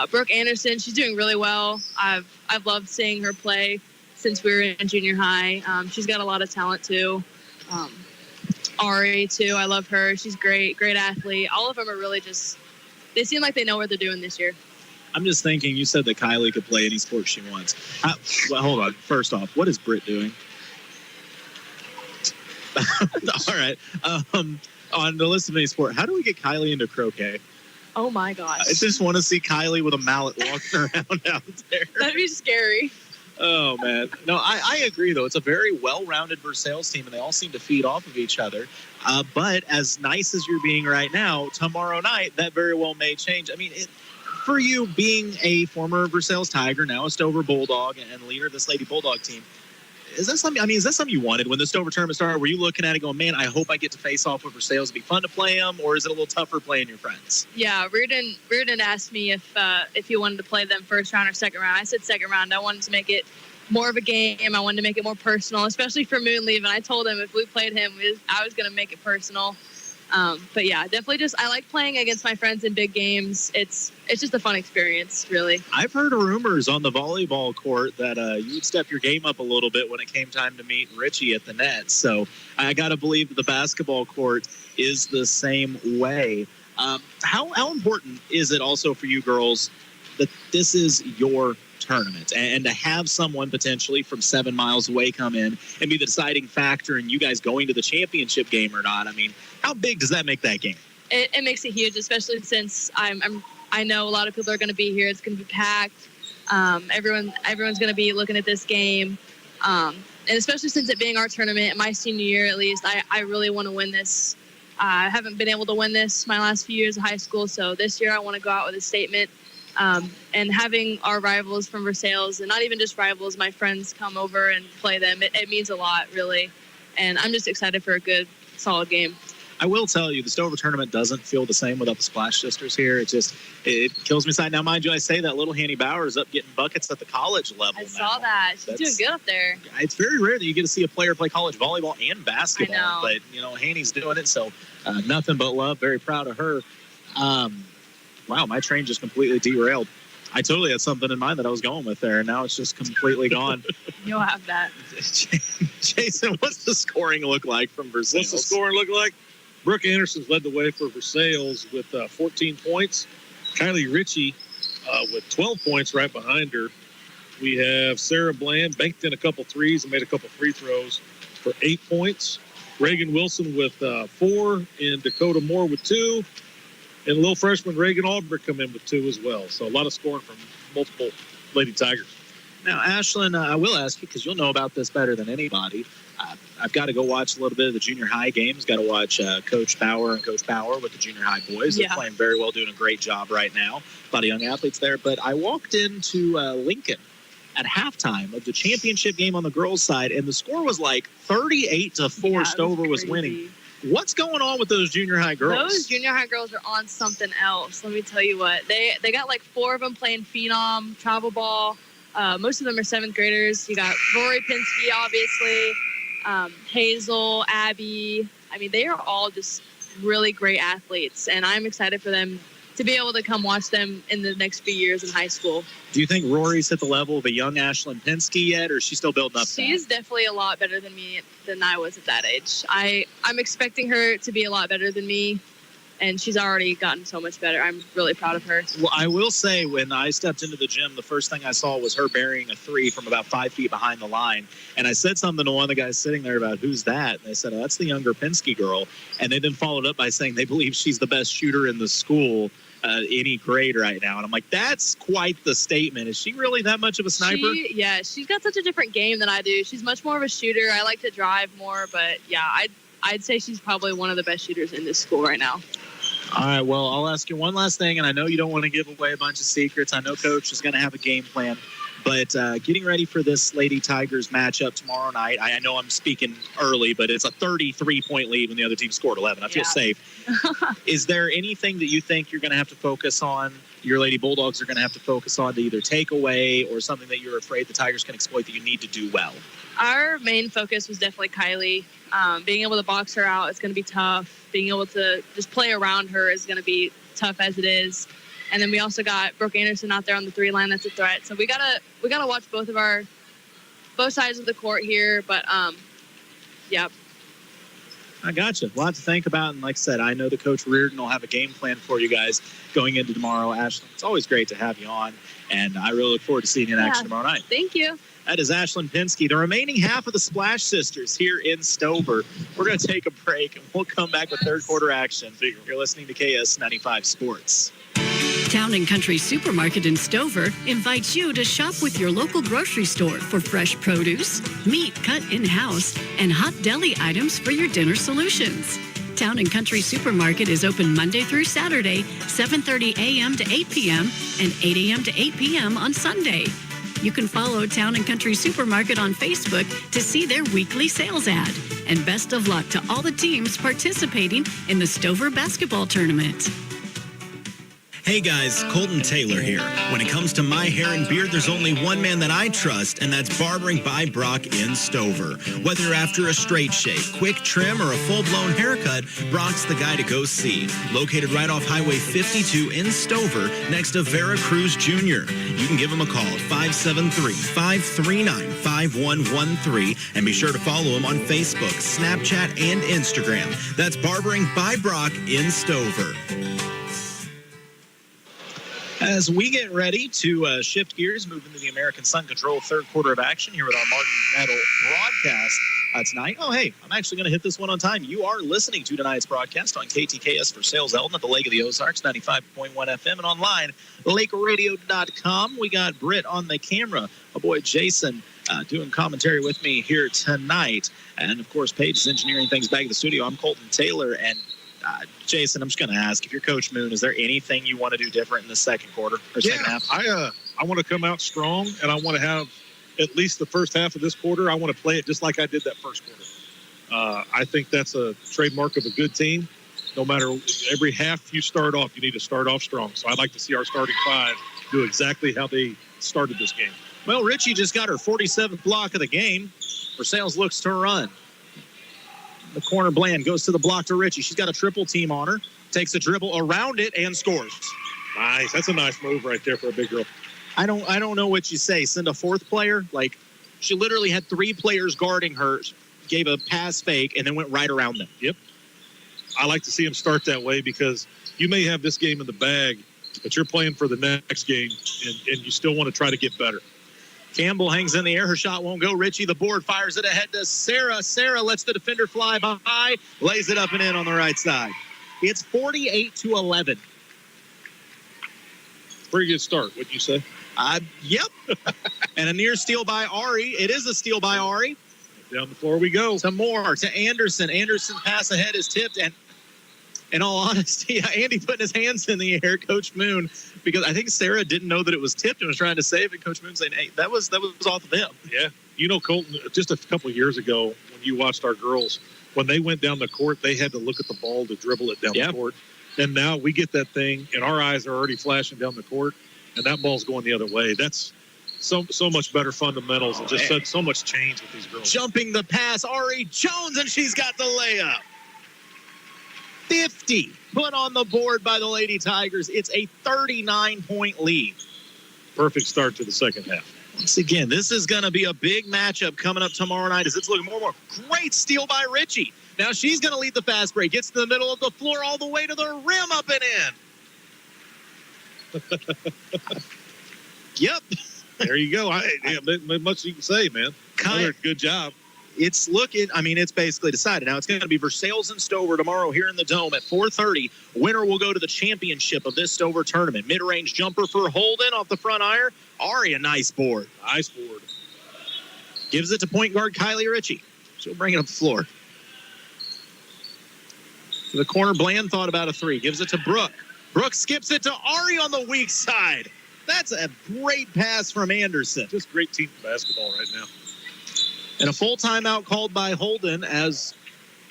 Brooke Anderson, she's doing really well. I've loved seeing her play since we were in junior high. She's got a lot of talent too. Ari too, I love her. She's great athlete. All of them are really they seem like they know what they're doing this year. I'm just thinking, you said that Kylie could play any sport she wants. Well, hold on. First off, what is Britt doing? All right. On the list of any sport, how do we get Kylie into croquet? Oh my gosh. I just want to see Kylie with a mallet walking around out there. That'd be scary. Oh, man. No, I agree, though. It's a very well-rounded Versailles team, and they all seem to feed off of each other. But as nice as you're being right now, tomorrow night, that very well may change. I mean, for you, being a former Versailles Tiger, now a Stover Bulldog, and leader of this Lady Bulldog team, is that something you wanted when the Stover tournament started? Were you looking at it going, man, I hope I get to face off with Versailles? It'd be fun to play them, or is it a little tougher playing your friends? Yeah, Reardon asked me if he wanted to play them first round or second round. I said second round. I wanted to make it more of a game. I wanted to make it more personal, especially for Moonleaf. And I told him if we played him, I was going to make it personal. But yeah, definitely I like playing against my friends in big games. It's just a fun experience, really. I've heard rumors on the volleyball court that you would step your game up a little bit when it came time to meet Richie at the net. So I got to believe that the basketball court is the same way. How important is it also for you girls that this is your tournament and to have someone potentially from 7 miles away come in and be the deciding factor in you guys going to the championship game or not? I mean, how big does that make that game? It makes it huge, especially since I know a lot of people are going to be here. It's going to be packed. Everyone's going to be looking at this game. And especially since it being our tournament, my senior year at least, I really want to win this. I haven't been able to win this my last few years of high school, so this year I want to go out with a statement. And having our rivals from Versailles, and not even just rivals, my friends come over and play them, it means a lot, really. And I'm just excited for a good, solid game. I will tell you, the Stover tournament doesn't feel the same without the Splash Sisters here. It kills me inside. Now, mind you, I say that little Hanny Bauer is up getting buckets at the college level. I saw that. She's doing good up there. It's very rare that you get to see a player play college volleyball and basketball. I know. But, Hanny's doing it, so nothing but love. Very proud of her. Wow, my train just completely derailed. I totally had something in mind that I was going with there, and now it's just completely gone. You'll have that. Jason, what's the scoring look like from Versailles? What's the scoring look like? Brooke Anderson's led the way for Versailles with 14 points. Kylie Ritchie with 12 points right behind her. We have Sarah Bland banked in a couple threes and made a couple free throws for 8 points. Reagan Wilson with 4, and Dakota Moore with 2. And little freshman Reagan Albrecht come in with 2 as well. So a lot of scoring from multiple Lady Tigers. Now, Ashlyn, I will ask you, because you'll know about this better than anybody. I've got to go watch a little bit of the junior high games. Got to watch Coach Bauer and Coach Bauer with the junior high boys. They're playing very well, doing a great job right now. A lot of young athletes there. But I walked into Lincoln at halftime of the championship game on the girls' side, and the score was like 38-4. Stover was winning. What's going on with those junior high girls? Those junior high girls are on something else. Let me tell you what. They got like 4 of them playing Phenom, travel ball. Most of them are 7th graders. You got Rory Pinsky, obviously, Hazel, Abby. I mean, they are all just really great athletes, and I'm excited for them to be able to come watch them in the next few years in high school. Do you think Rory's hit the level of a young Ashlyn Pinsky yet, or is she still building up? She's definitely a lot better than I was at that age. I'm expecting her to be a lot better than me, and she's already gotten so much better. I'm really proud of her. Well, I will say, when I stepped into the gym, the first thing I saw was her burying a 3 from about 5 feet behind the line. And I said something to one of the guys sitting there about, who's that? And they said, oh, that's the younger Pinsky girl. And they then followed up by saying they believe she's the best shooter in the school, any grade right now. And I'm like, that's quite the statement. Is she really that much of a sniper? She's got such a different game than I do. She's much more of a shooter. I like to drive more, but yeah, I'd say she's probably one of the best shooters in this school right now. All right, well, I'll ask you one last thing, and I know you don't want to give away a bunch of secrets. I know Coach is going to have a game plan, but getting ready for this Lady Tigers matchup tomorrow night, I know I'm speaking early, but it's a 33-point lead when the other team scored 11. I feel safe. Is there anything that you think you're going to have to focus on, your Lady Bulldogs are going to have to focus on to either take away, or something that you're afraid the Tigers can exploit that you need to do well? Our main focus was definitely Kylie. Being able to box her out is going to be tough. Being able to just play around her is going to be tough as it is. And then we also got Brooke Anderson out there on the 3 line. That's a threat. So we gotta watch both sides of the court here. But yeah. I gotcha. A lot to think about. And like I said, I know that Coach Reardon will have a game plan for you guys going into tomorrow. Ashlyn, it's always great to have you on. And I really look forward to seeing you in action tomorrow night. Thank you. That is Ashlyn Pinsky, the remaining half of the Splash Sisters here in Stover. We're going to take a break, and we'll come back with third quarter action. You're listening to KS-95 Sports. Town & Country Supermarket in Stover invites you to shop with your local grocery store for fresh produce, meat cut in-house, and hot deli items for your dinner solutions. Town and Country Supermarket is open Monday through Saturday, 7:30 a.m. to 8 p.m. and 8 a.m. to 8 p.m. on Sunday. You can follow Town and Country Supermarket on Facebook to see their weekly sales ad. And best of luck to all the teams participating in the Stover basketball tournament. Hey guys, Colton Taylor here. When it comes to my hair and beard, there's only one man that I trust, and that's Barbering by Brock in Stover. Whether you're after a straight shave, quick trim, or a full-blown haircut, Brock's the guy to go see. Located right off Highway 52 in Stover, next to Vera Cruz Jr. You can give him a call at 573-539-5113, and be sure to follow him on Facebook, Snapchat, and Instagram. That's Barbering by Brock in Stover. As we get ready to shift gears, move into the American Sun Control third quarter of action here with our Martin Metal broadcast tonight. Oh, hey, I'm actually going to hit this one on time. You are listening to tonight's broadcast on KTKS for Sales Eldon at the Lake of the Ozarks, 95.1 FM, and online, lakeradio.com. We got Britt on the camera, my boy Jason doing commentary with me here tonight. And, of course, Paige is engineering things back in the studio. I'm Colton Taylor, and Jason, I'm just going to ask, if you're Coach Moon, is there anything you want to do different in the second quarter or second half? I want to come out strong, and I want to have at least the first half of this quarter. I want to play it just like I did that first quarter. I think that's a trademark of a good team. No matter every half you start off, you need to start off strong. So I'd like to see our starting five do exactly how they started this game. Well, Richie just got her 47th block of the game. Versailles looks to run. The corner, Bland goes to the block to Richie. She's got a triple team on her. Takes a dribble around it and scores. Nice. That's a nice move right there for a big girl. I don't know what you say. Send a fourth player? Like, she literally had three players guarding her, gave a pass fake, and then went right around them. Yep. I like to see them start that way because you may have this game in the bag, but you're playing for the next game, and you still want to try to get better. Campbell hangs in the air. Her shot won't go. Richie, the board, fires it ahead to Sarah. Sarah lets the defender fly by, lays it up and in on the right side. It's 48-11. Pretty good start, wouldn't you say? Yep. And a near steal by Ari. It is a steal by Ari. Down the floor we go. Some more to Anderson. Anderson pass ahead is tipped, and in all honesty, Andy putting his hands in the air, Coach Moon, because I think Sarah didn't know that it was tipped and was trying to save it. Coach Moon saying, hey, that was off of him. Yeah. You know, Colton, just a couple of years ago when you watched our girls, when they went down the court, they had to look at the ball to dribble it down the court. And now we get that thing, and our eyes are already flashing down the court, and that ball's going the other way. That's so much better fundamentals and just so much change with these girls. Jumping the pass, Ari Jones, and she's got the layup. 50 put on the board by the Lady Tigers. It's a 39-point lead. Perfect start to the second half. Once again, this is going to be a big matchup coming up tomorrow night as it's looking more and more. Great steal by Richie. Now she's going to lead the fast break. Gets to the middle of the floor all the way to the rim, up and in. Yep. There you go. Much you can say, man. Good job. It's looking, it's basically decided. Now it's going to be Versailles and Stover tomorrow here in the Dome at 4:30. Winner will go to the championship of this Stover tournament. Mid-range jumper for Holden off the front iron. Ari, a nice board. Nice board. Gives it to point guard Kylie Ritchie. She'll bring it up the floor. To the corner, Bland thought about a three. Gives it to Brooke. Brooke skips it to Ari on the weak side. That's a great pass from Anderson. Just great team basketball right now. And a full timeout called by Holden, as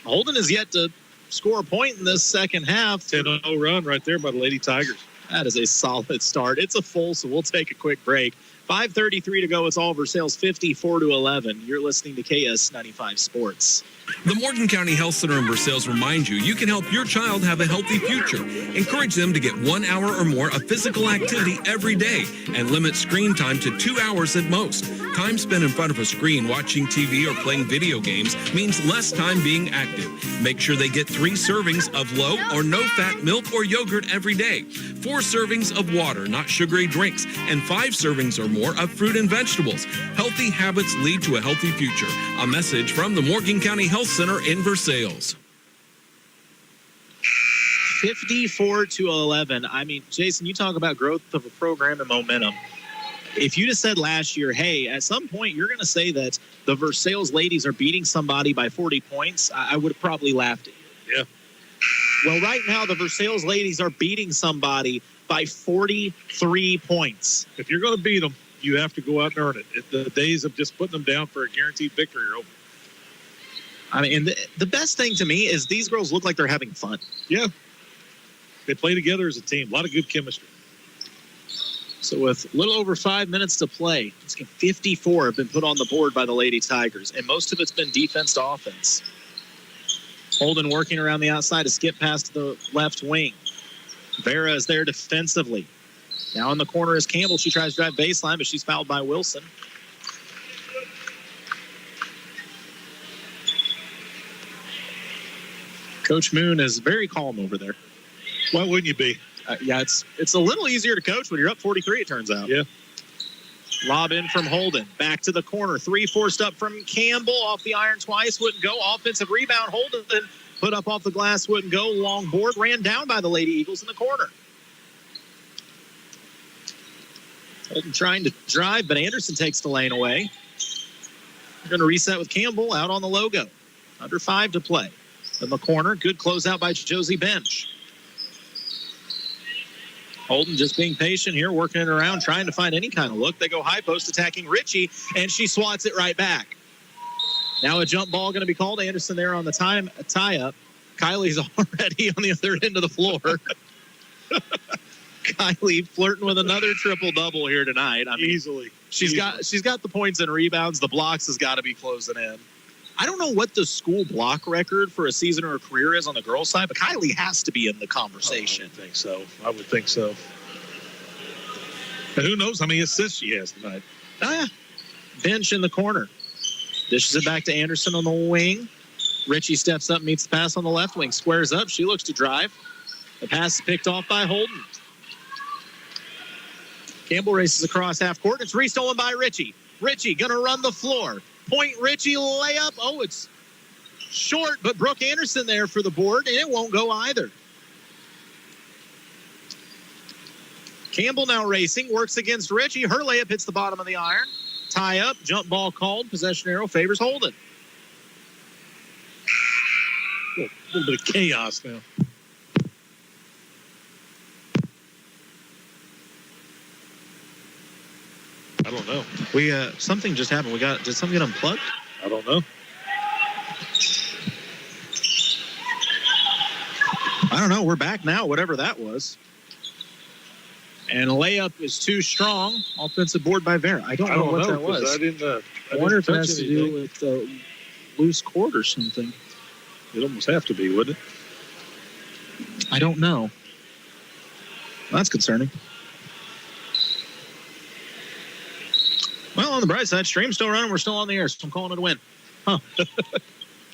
Holden is yet to score a point in this second half. 10-0 run right there by the Lady Tigers. That is a solid start. It's a full, so we'll take a quick break. 5:33 to go. It's all Versailles 54-11. You're listening to KS-95 Sports. The Morgan County Health Center in Versailles reminds you can help your child have a healthy future. Encourage them to get 1 hour or more of physical activity every day and limit screen time to 2 hours at most. Time spent in front of a screen watching TV or playing video games means less time being active. Make sure they get 3 servings of low or no-fat milk or yogurt every day, 4 servings of water, not sugary drinks, and 5 servings or more of fruit and vegetables. Healthy habits lead to a healthy future. A message from the Morgan County Health Center in Versailles. 54-11. Jason, you talk about growth of a program and momentum. If you just said last year, hey, at some point you're going to say that the Versailles ladies are beating somebody by 40 points, I would have probably laughed at you. Yeah. Well, right now, the Versailles ladies are beating somebody by 43 points. If you're going to beat them, you have to go out and earn it. The days of just putting them down for a guaranteed victory are over. I mean, the best thing to me is these girls look like they're having fun. Yeah. They play together as a team. A lot of good chemistry. So with a little over 5 minutes to play, 54 have been put on the board by the Lady Tigers, and most of it's been defense to offense. Holden working around the outside to skip past the left wing. Vera is there defensively. Now in the corner is Campbell. She tries to drive baseline, but she's fouled by Wilson. Coach Moon is very calm over there. Why wouldn't you be? Yeah, it's a little easier to coach when you're up 43, it turns out. Yeah. Lob in from Holden. Back to the corner. 3 forced up from Campbell. Off the iron twice. Wouldn't go. Offensive rebound. Holden put up off the glass. Wouldn't go. Long board. Ran down by the Lady Eagles in the corner. Holden trying to drive, but Anderson takes the lane away. We're going to reset with Campbell out on the logo. Under 5 to play. In the corner. Good closeout by Josie Bench. Holden just being patient here, working it around, trying to find any kind of look. They go high post attacking Ritchie, and she swats it right back. Now a jump ball going to be called. Anderson there on the tie-up. Kylie's already on the other end of the floor. Kylie flirting with another triple-double here tonight. I mean, Easily. She's got the points and rebounds. The blocks has got to be closing in. I don't know what the school block record for a season or a career is on the girls' side, but Kylie has to be in the conversation. I would think so. And who knows how many assists she has tonight. Bench in the corner. Dishes it back to Anderson on the wing. Ritchie steps up, meets the pass on the left wing. Squares up. She looks to drive. The pass is picked off by Holden. Campbell races across half court. It's restolen by Ritchie. Ritchie going to run the floor. Point Ritchie layup. Oh, it's short, but Brooke Anderson there for the board, and it won't go either. Campbell now racing, works against Ritchie. Her layup hits the bottom of the iron. Tie up, jump ball called. Possession arrow favors Holden. A little bit of chaos now. I don't know. Something just happened. Did something get unplugged? I don't know. I don't know. We're back now, whatever that was. And a layup is too strong. Offensive board by Vera. I don't know what that was. I wonder if it has to do with loose cord or something. It'd almost have to be, wouldn't it? I don't know. That's concerning. Well, on the bright side, stream's still running. We're still on the air, so I'm calling it a win. Huh.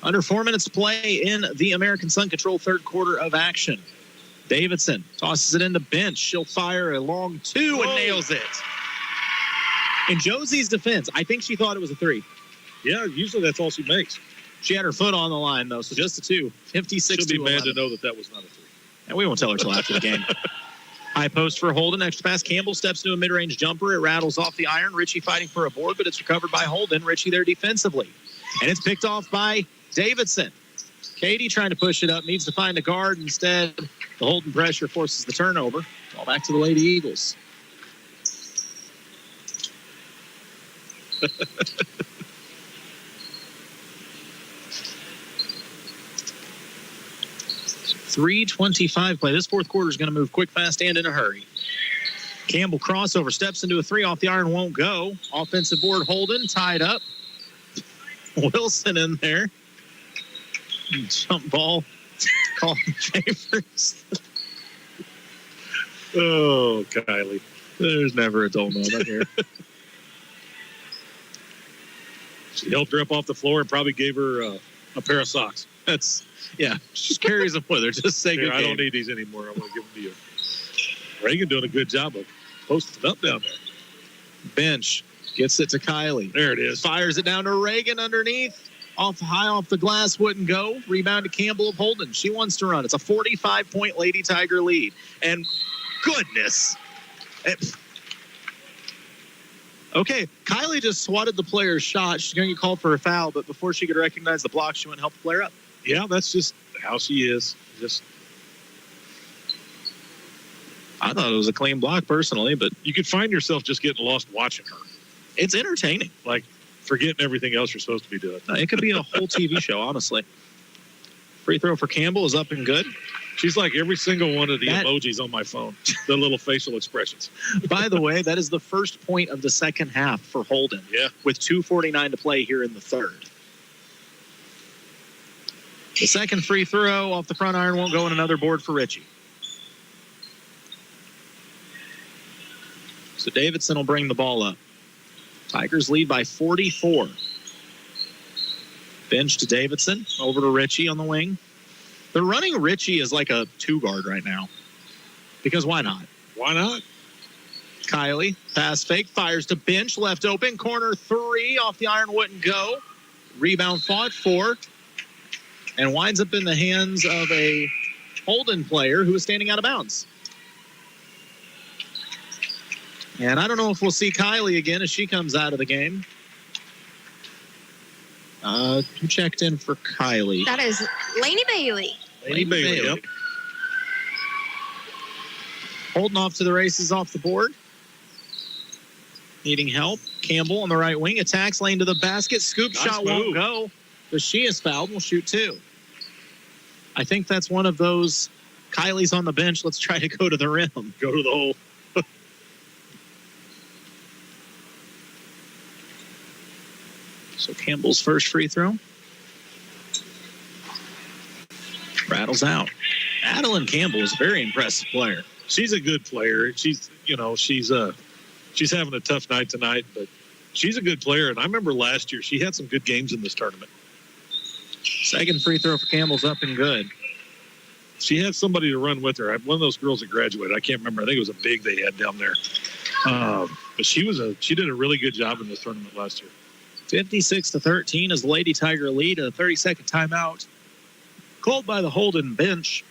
Under 4 minutes to play in the American Sun Control third quarter of action. Davidson tosses it into Bench. She'll fire a long 2 and nails it. In Josie's defense, I think she thought it was a 3. Yeah, usually that's all she makes. She had her foot on the line, though, so just a 2. 56 She'll be mad 11. to know that was not a 3. And we won't tell her till after the game. High post for Holden. Extra pass. Campbell steps to a mid-range jumper. It rattles off the iron. Ritchie fighting for a board, but it's recovered by Holden. Ritchie there defensively. And it's picked off by Davidson. Katie trying to push it up. Needs to find a guard. Instead, the Holden pressure forces the turnover. Ball back to the Lady Eagles. .325 play. This fourth quarter is going to move quick, fast, and in a hurry. Campbell crossover, steps into a 3 off the iron, won't go. Offensive board, Holden, tied up. Wilson in there. Jump ball. Colin Chambers. Oh, Kylie. There's never a dull moment here. She helped her up off the floor and probably gave her a pair of socks. Yeah, she carries them with her. Just say good I game. don't need these anymore. I want to give them to you. Reagan doing a good job of posting up down there. Bench gets it to Kylie. There it is. Fires it down to Reagan underneath. High off the glass, wouldn't go. Rebound to Campbell of Holden. She wants to run. It's a 45-point Lady Tiger lead. And goodness. Okay, Kylie just swatted the player's shot. She's going to get called for a foul, but before she could recognize the block, she went and helped the player up. Yeah, that's just how she is. Just I thought it was a clean block personally, but You could find yourself just getting lost watching her. it's entertaining. Like, forgetting everything else you're supposed to be doing. It could be a whole TV show, honestly. Free throw for Campbell is up and good. She's like every single one of the That- emojis on my phone, the little facial expressions. By the way, that is the first point of the second half for Holden. Yeah. With 2:49 to play here in the third. The second free throw off the front iron won't go in another board for Richie. So Davidson will bring the ball up. Tigers lead by 44. Bench to Davidson, over to Richie on the wing. They're running Richie as like a two-guard right now. Because why not? Why not? Kylie, pass fake, fires to Bench, left open, corner three, off the iron, wouldn't go. Rebound fought for, and winds up in the hands of a Holden player who is standing out of bounds. And I don't know if we'll see Kylie again as she comes out of the game. Who checked in for Kylie? That is Lainey Bailey. Lady Bailey, yep. Holding off to the races off the board. Needing help. Campbell on the right wing. Attacks lane to the basket. Scoop Nice shot move. won't go. But she is fouled. Will shoot two. I think that's one of those. Kylie's on the bench. Let's try to go to the rim. Go to the hole. So Campbell's first free throw. Rattles out. Adeline Campbell is a very impressive player. She's a good player. She's having a tough night tonight, but she's a good player. And I remember last year she had some good games in this tournament. Second free throw for Campbell's up and good. She had somebody to run with her. One of those girls that graduated. I can't remember. I think it was a big they had down there. But she did a really good job in this tournament last year. 56-13 is the Lady Tiger lead. A 30-second timeout called by the Holden bench.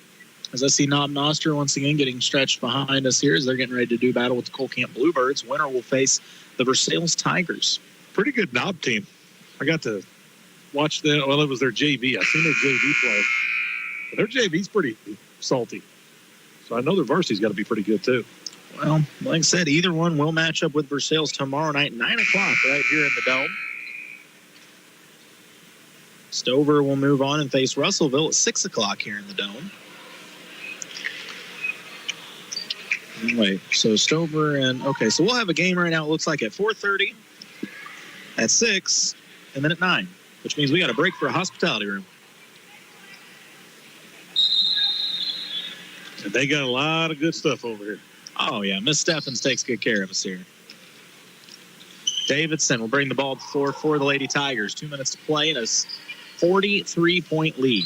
As I see Knob Noster once again getting stretched behind us here as they're getting ready to do battle with the Cole Camp Bluebirds. Winner will face the Versailles Tigers. Pretty good Knob team. I got to watch them. Well, it was their JV. I seen their JV play. But their JV's pretty salty. So I know their varsity's got to be pretty good too. Well, like I said, either one will match up with Versailles tomorrow night, 9 o'clock, right here in the Dome. Stover will move on and face Russellville at 6 o'clock here in the Dome. Wait, so Stover and, okay, so we'll have a game right now, it looks like at 4:30, at 6, and then at 9, which means we got a break for a hospitality room. And they got a lot of good stuff over here. Oh, yeah, Miss Steffens takes good care of us here. Davidson will bring the ball to the floor for the Lady Tigers. 2 minutes to play in a 43-point lead.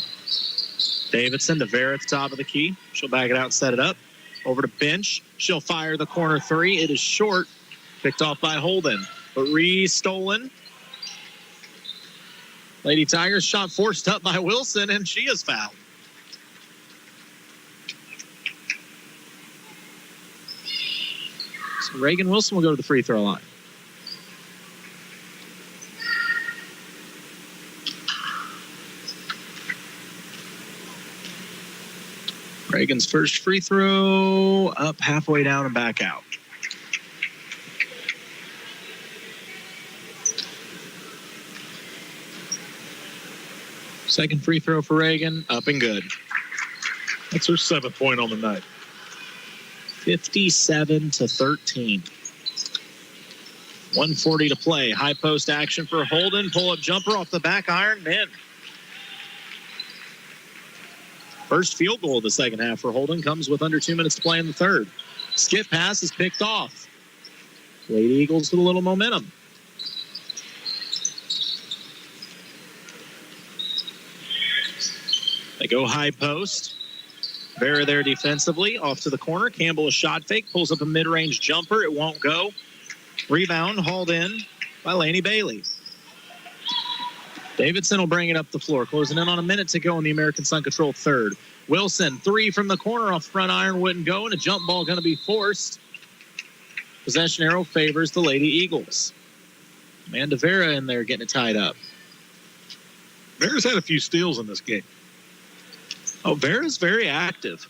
Davidson to Vera at the top of the key. She'll back it out and set it up. Over to Bench. She'll fire the corner three. It is short. Picked off by Holden. But re-stolen. Lady Tigers shot forced up by Wilson, and she is fouled. So Reagan Wilson will go to the free throw line. Reagan's first free throw up halfway down and back out. Second free throw for Reagan, up and good. That's her 7th point on the night. 57-13. 1:40 to play. High post action for Holden. Pull-up jumper off the back iron. In. First field goal of the second half for Holden comes with under 2 minutes to play in the third. Skip pass is picked off. Lady Eagles with a little momentum. They go high post. Vera there defensively. Off to the corner. Campbell a shot fake. Pulls up a mid-range jumper. It won't go. Rebound hauled in by Lainey Bailey. Davidson will bring it up the floor. Closing in on a minute to go in the American Sun Control third. Wilson, three from the corner off front iron, wouldn't go, and a jump ball going to be forced. Possession arrow favors the Lady Eagles. Amanda Vera in there getting it tied up. Vera's had a few steals in this game. Oh, Vera's very active.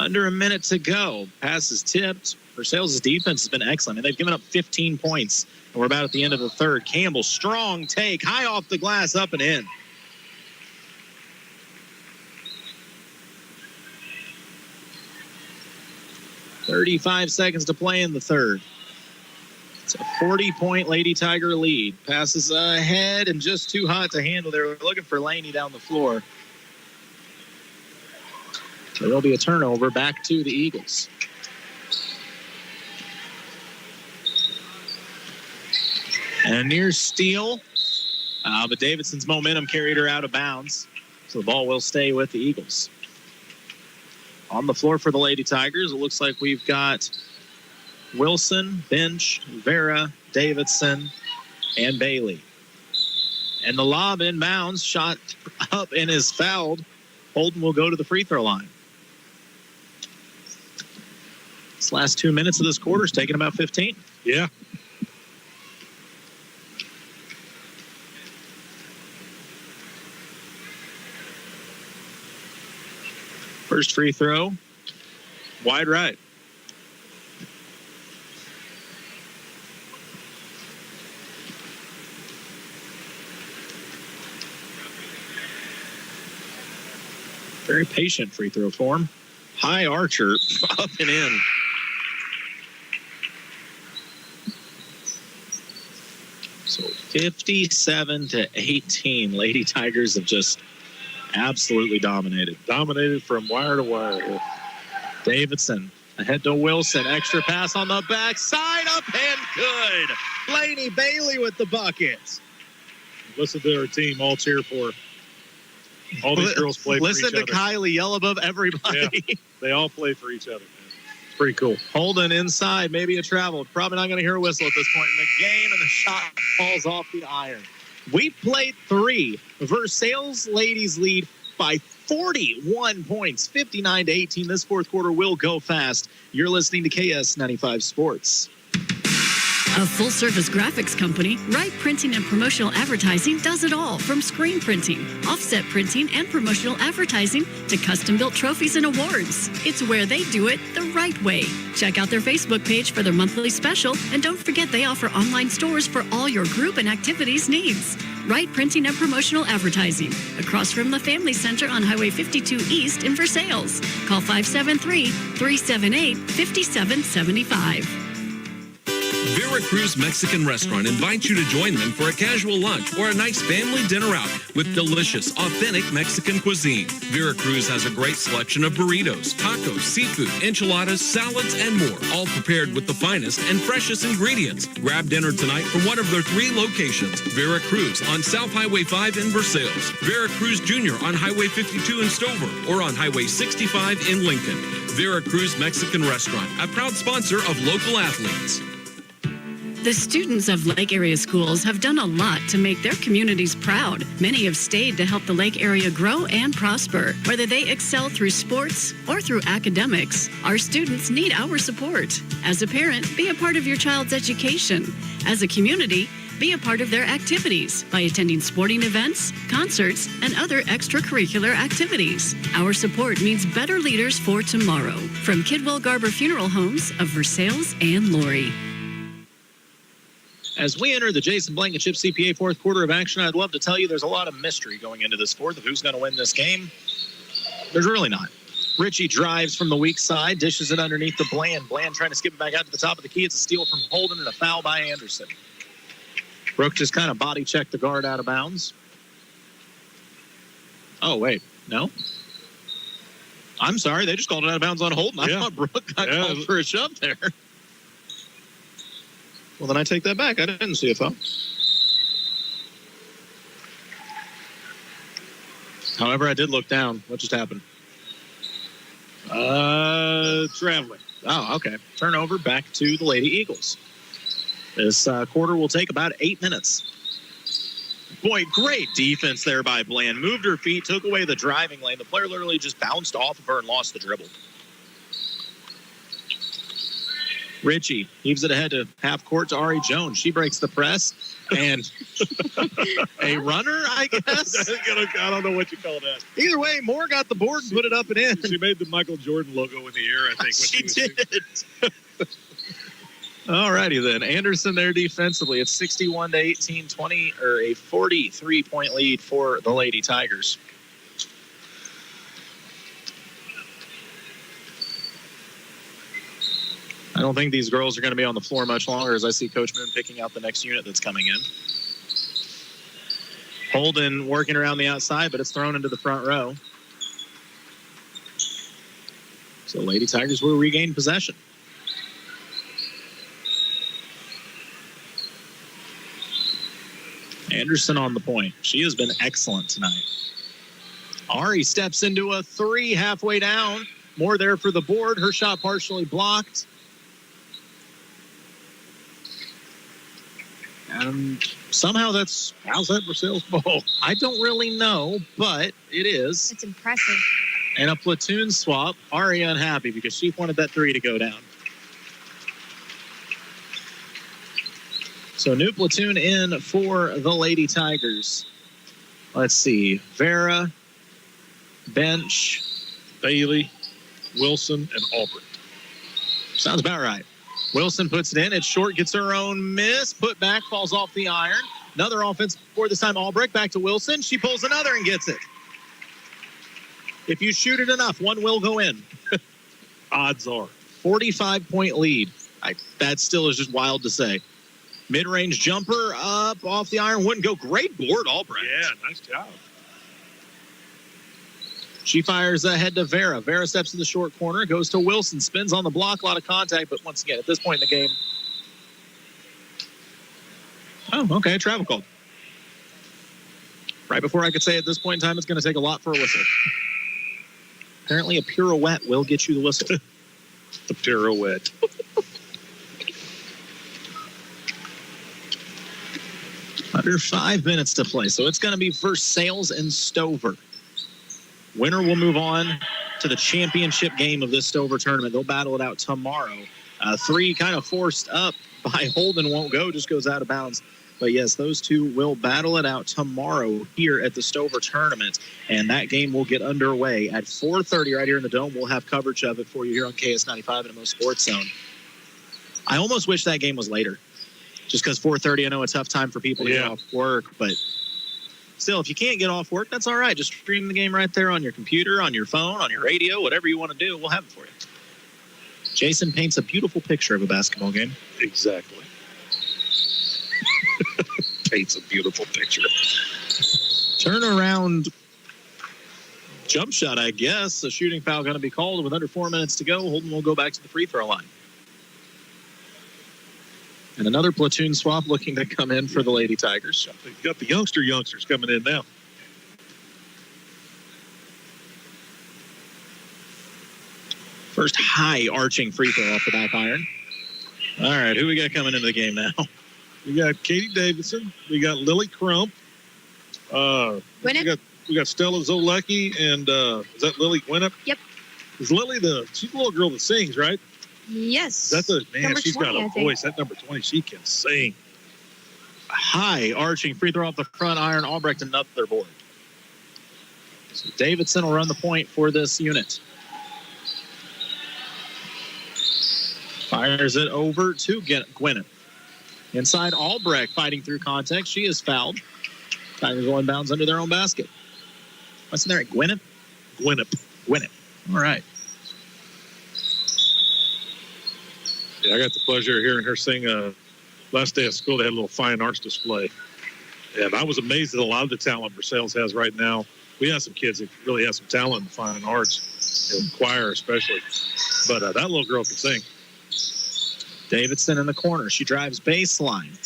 Under a minute to go. Pass is tipped. Versailles' defense has been excellent, and they've given up 15 points. And we're about at the end of the third. Campbell, strong take, high off the glass, up and in. .35 seconds to play in the third. It's a 40-point Lady Tiger lead. Passes ahead and just too hot to handle. They were looking for Laney down the floor. So there'll be a turnover back to the Eagles. And a near steal. But Davidson's momentum carried her out of bounds. So the ball will stay with the Eagles. On the floor for the Lady Tigers, it looks like we've got Wilson, Bench, Vera, Davidson, and Bailey. And the lob inbounds, shot up and is fouled. Holden will go to the free throw line. This last 2 minutes of this quarter is taking about 15. Yeah. First free throw, wide right. Very patient free throw form. High archer, up and in. So 57-18. Lady Tigers have just absolutely dominated. Dominated from wire to wire. Davidson ahead to Wilson. Extra pass on the backside. Up and good. Laney Bailey with the bucket. Listen to her team. All cheer for her. All these girls play for each other. Listen to Kylie yell above everybody. Yeah, they all play for each other, man. It's pretty cool. Holden inside. Maybe a travel. Probably not going to hear a whistle at this point in the game, and the shot falls off the iron. We played 3. Versailles ladies lead by 41 points, 59-18. This fourth quarter will go fast. You're listening to KS-95 Sports. A full-service graphics company, Wright Printing and Promotional Advertising does it all, from screen printing, offset printing, and promotional advertising to custom-built trophies and awards. It's where they do it the right way. Check out their Facebook page for their monthly special, and don't forget they offer online stores for all your group and activities needs. Wright Printing and Promotional Advertising, across from the Family Center on Highway 52 East in Versailles. Call 573-378-5775. Veracruz Mexican Restaurant invites you to join them for a casual lunch or a nice family dinner out with delicious, authentic Mexican cuisine. Veracruz has a great selection of burritos, tacos, seafood, enchiladas, salads, and more, all prepared with the finest and freshest ingredients. Grab dinner tonight from one of their 3 locations: Veracruz on South Highway 5 in Versailles, Veracruz Jr. on Highway 52 in Stover, or on Highway 65 in Lincoln. Veracruz Mexican Restaurant, a proud sponsor of local athletes. The students of Lake Area schools have done a lot to make their communities proud. Many have stayed to help the Lake Area grow and prosper. Whether they excel through sports or through academics, our students need our support. As a parent, be a part of your child's education. As a community, be a part of their activities by attending sporting events, concerts, and other extracurricular activities. Our support means better leaders for tomorrow. From Kidwell Garber Funeral Homes of Versailles and Laurie. As we enter the Jason Blankenship CPA fourth quarter of action, I'd love to tell you there's a lot of mystery going into this fourth of who's going to win this game. There's really not. Ritchie drives from the weak side, dishes it underneath the Bland. Bland trying to skip it back out to the top of the key. It's a steal from Holden and a foul by Anderson. Brooke just kind of body checked the guard out of bounds. Oh, wait. No? I'm sorry. They just called it out of bounds on Holden. I thought Brooke got called for a shove there. Well, then I take that back. I didn't see a foul. However, I did look down. What just happened? Traveling. Oh, okay. Turnover back to the Lady Eagles. This quarter will take about 8 minutes. Boy, great defense there by Bland. Moved her feet, took away the driving lane. The player literally just bounced off of her and lost the dribble. Richie heaves it ahead to half court to Ari Jones. She breaks the press. And a runner, I guess. I don't know what you call that. Either way, Moore got the board and put it up and in. She made the Michael Jordan logo in the air, I think. She did. All righty then. Anderson there defensively. It's 61-18, 20 or a 43-point lead for the Lady Tigers. I don't think these girls are going to be on the floor much longer as I see Coach Moon picking out the next unit that's coming in. Holden working around the outside, but it's thrown into the front row. So Lady Tigers will regain possession. Anderson on the point. She has been excellent tonight. Ari steps into a three halfway down. More there for the board. Her shot partially blocked. And somehow how's that Versailles ball? I don't really know, but it is. It's impressive. And a platoon swap. Ari unhappy because she wanted that three to go down. So new platoon in for the Lady Tigers. Let's see. Vera, Bench, Bailey, Wilson, and Albrecht. Sounds about right. Wilson puts it in. It's short, gets her own miss. Put back, falls off the iron. Another offense for this time. Albrecht back to Wilson. She pulls another and gets it. If you shoot it enough, one will go in. Odds are. 45-point lead. That still is just wild to say. Mid-range jumper up off the iron. Wouldn't go. Great board, Albrecht. Yeah, nice job. She fires ahead to Vera. Vera steps to the short corner, goes to Wilson, spins on the block, a lot of contact, but once again, at this point in the game. Oh, okay, travel call. Right before I could say at this point in time, it's going to take a lot for a whistle. Apparently, a pirouette will get you the whistle. The pirouette. Under 5 minutes to play, so it's going to be Versailles and Stover. Winner will move on to the championship game of this Stover tournament. They'll battle it out tomorrow. Three kind of forced up by Holden won't go, just goes out of bounds. But yes, those two will battle it out tomorrow here at the Stover tournament. And that game will get underway at 4:30 right here in the Dome. We'll have coverage of it for you here on KS-95 and MoSportsZone. I almost wish that game was later. Just because 4:30, I know a tough time for people to get off work, but still, if you can't get off work, that's all right. Just stream the game right there on your computer, on your phone, on your radio, whatever you want to do. We'll have it for you. Jason paints a beautiful picture of a basketball game. Exactly. Paints a beautiful picture. Turnaround jump shot, I guess. A shooting foul going to be called with under 4 minutes to go. Holden will go back to the free throw line. And another platoon swap looking to come in for the Lady Tigers. They've got the youngsters coming in now. First high arching free throw off the back iron. All right, who we got coming into the game now? We got Katie Davidson. We got Lily Crump. We got Stella Zolecki and is that Lily Gwinnett? Yep. Is Lily she's the little girl that sings, right? Yes. Is that number she's 20, got a voice. That number 20, she can sing. High arching free throw off the front iron. Albrecht another board. So Davidson will run the point for this unit. Fires it over to Gwinnett. Inside, Albrecht fighting through contact. She is fouled. Tigers going bounds under their own basket. What's in there? Gwinnett? Gwinnett. All right. Yeah, I got the pleasure of hearing her sing last day of school. They had a little fine arts display. And I was amazed at a lot of the talent Versailles has right now. We have some kids that really have some talent in fine arts, in choir especially. But that little girl can sing. Davidson in the corner. She drives baseline.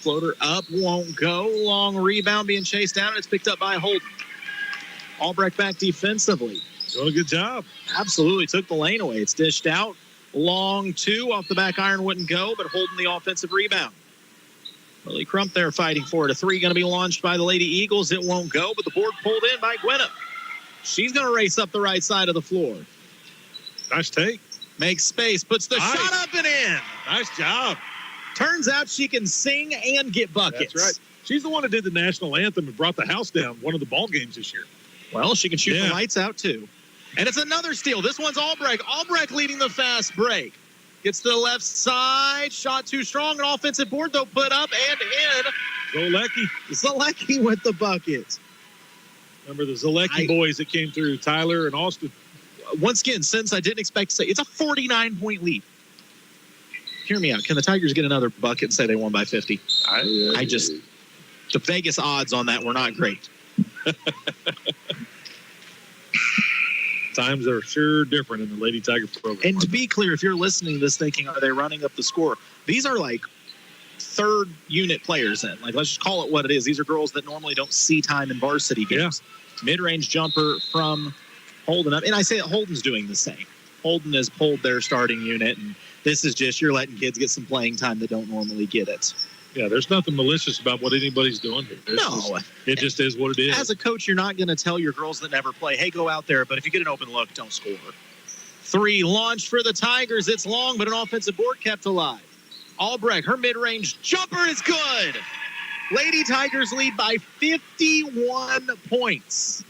Floater up, won't go. Long rebound being chased down, and it's picked up by Holden. Albrecht back defensively. Doing a good job. Absolutely took the lane away. It's dished out. Long two off the back iron wouldn't go, but holding the offensive rebound. Lily Crump there fighting for it. A three going to be launched by the Lady Eagles. It won't go, but the board pulled in by Gwinnett. She's going to race up the right side of the floor. Nice take. Makes space, puts the Nice. shot up and in. Nice job. Turns out she can sing and get buckets. That's right. She's the one who did the national anthem and brought the house down one of the ball games this year. Well, she can shoot Yeah. the lights out, too. And it's another steal. This one's Albrecht. Albrecht leading the fast break. Gets to the left side. Shot too strong. An offensive board, though, put up and in. Zalecki with the bucket. Remember the Zalecki boys that came through, Tyler and Austin. Once again, since I didn't expect to say, it's a 49-point lead. Hear me out. Can the Tigers get another bucket and say they won by 50? The Vegas odds on that were not great. Times are sure different in the Lady Tiger program. And to be clear, if you're listening to this thinking, are they running up the score? These are like third unit players then. Like, let's just call it what it is. These are girls that normally don't see time in varsity games. Yeah. Mid-range jumper from Holden up. And I say that Holden's doing the same. Holden has pulled their starting unit, and this is just you're letting kids get some playing time that don't normally get it. Yeah, there's nothing malicious about what anybody's doing here. It just is what it is. As a coach, you're not going to tell your girls that never play, hey, go out there, but if you get an open look, don't score. 3 launched for the Tigers. It's long, but an offensive board kept alive. Albrecht, her mid-range jumper is good. Lady Tigers lead by 51 points.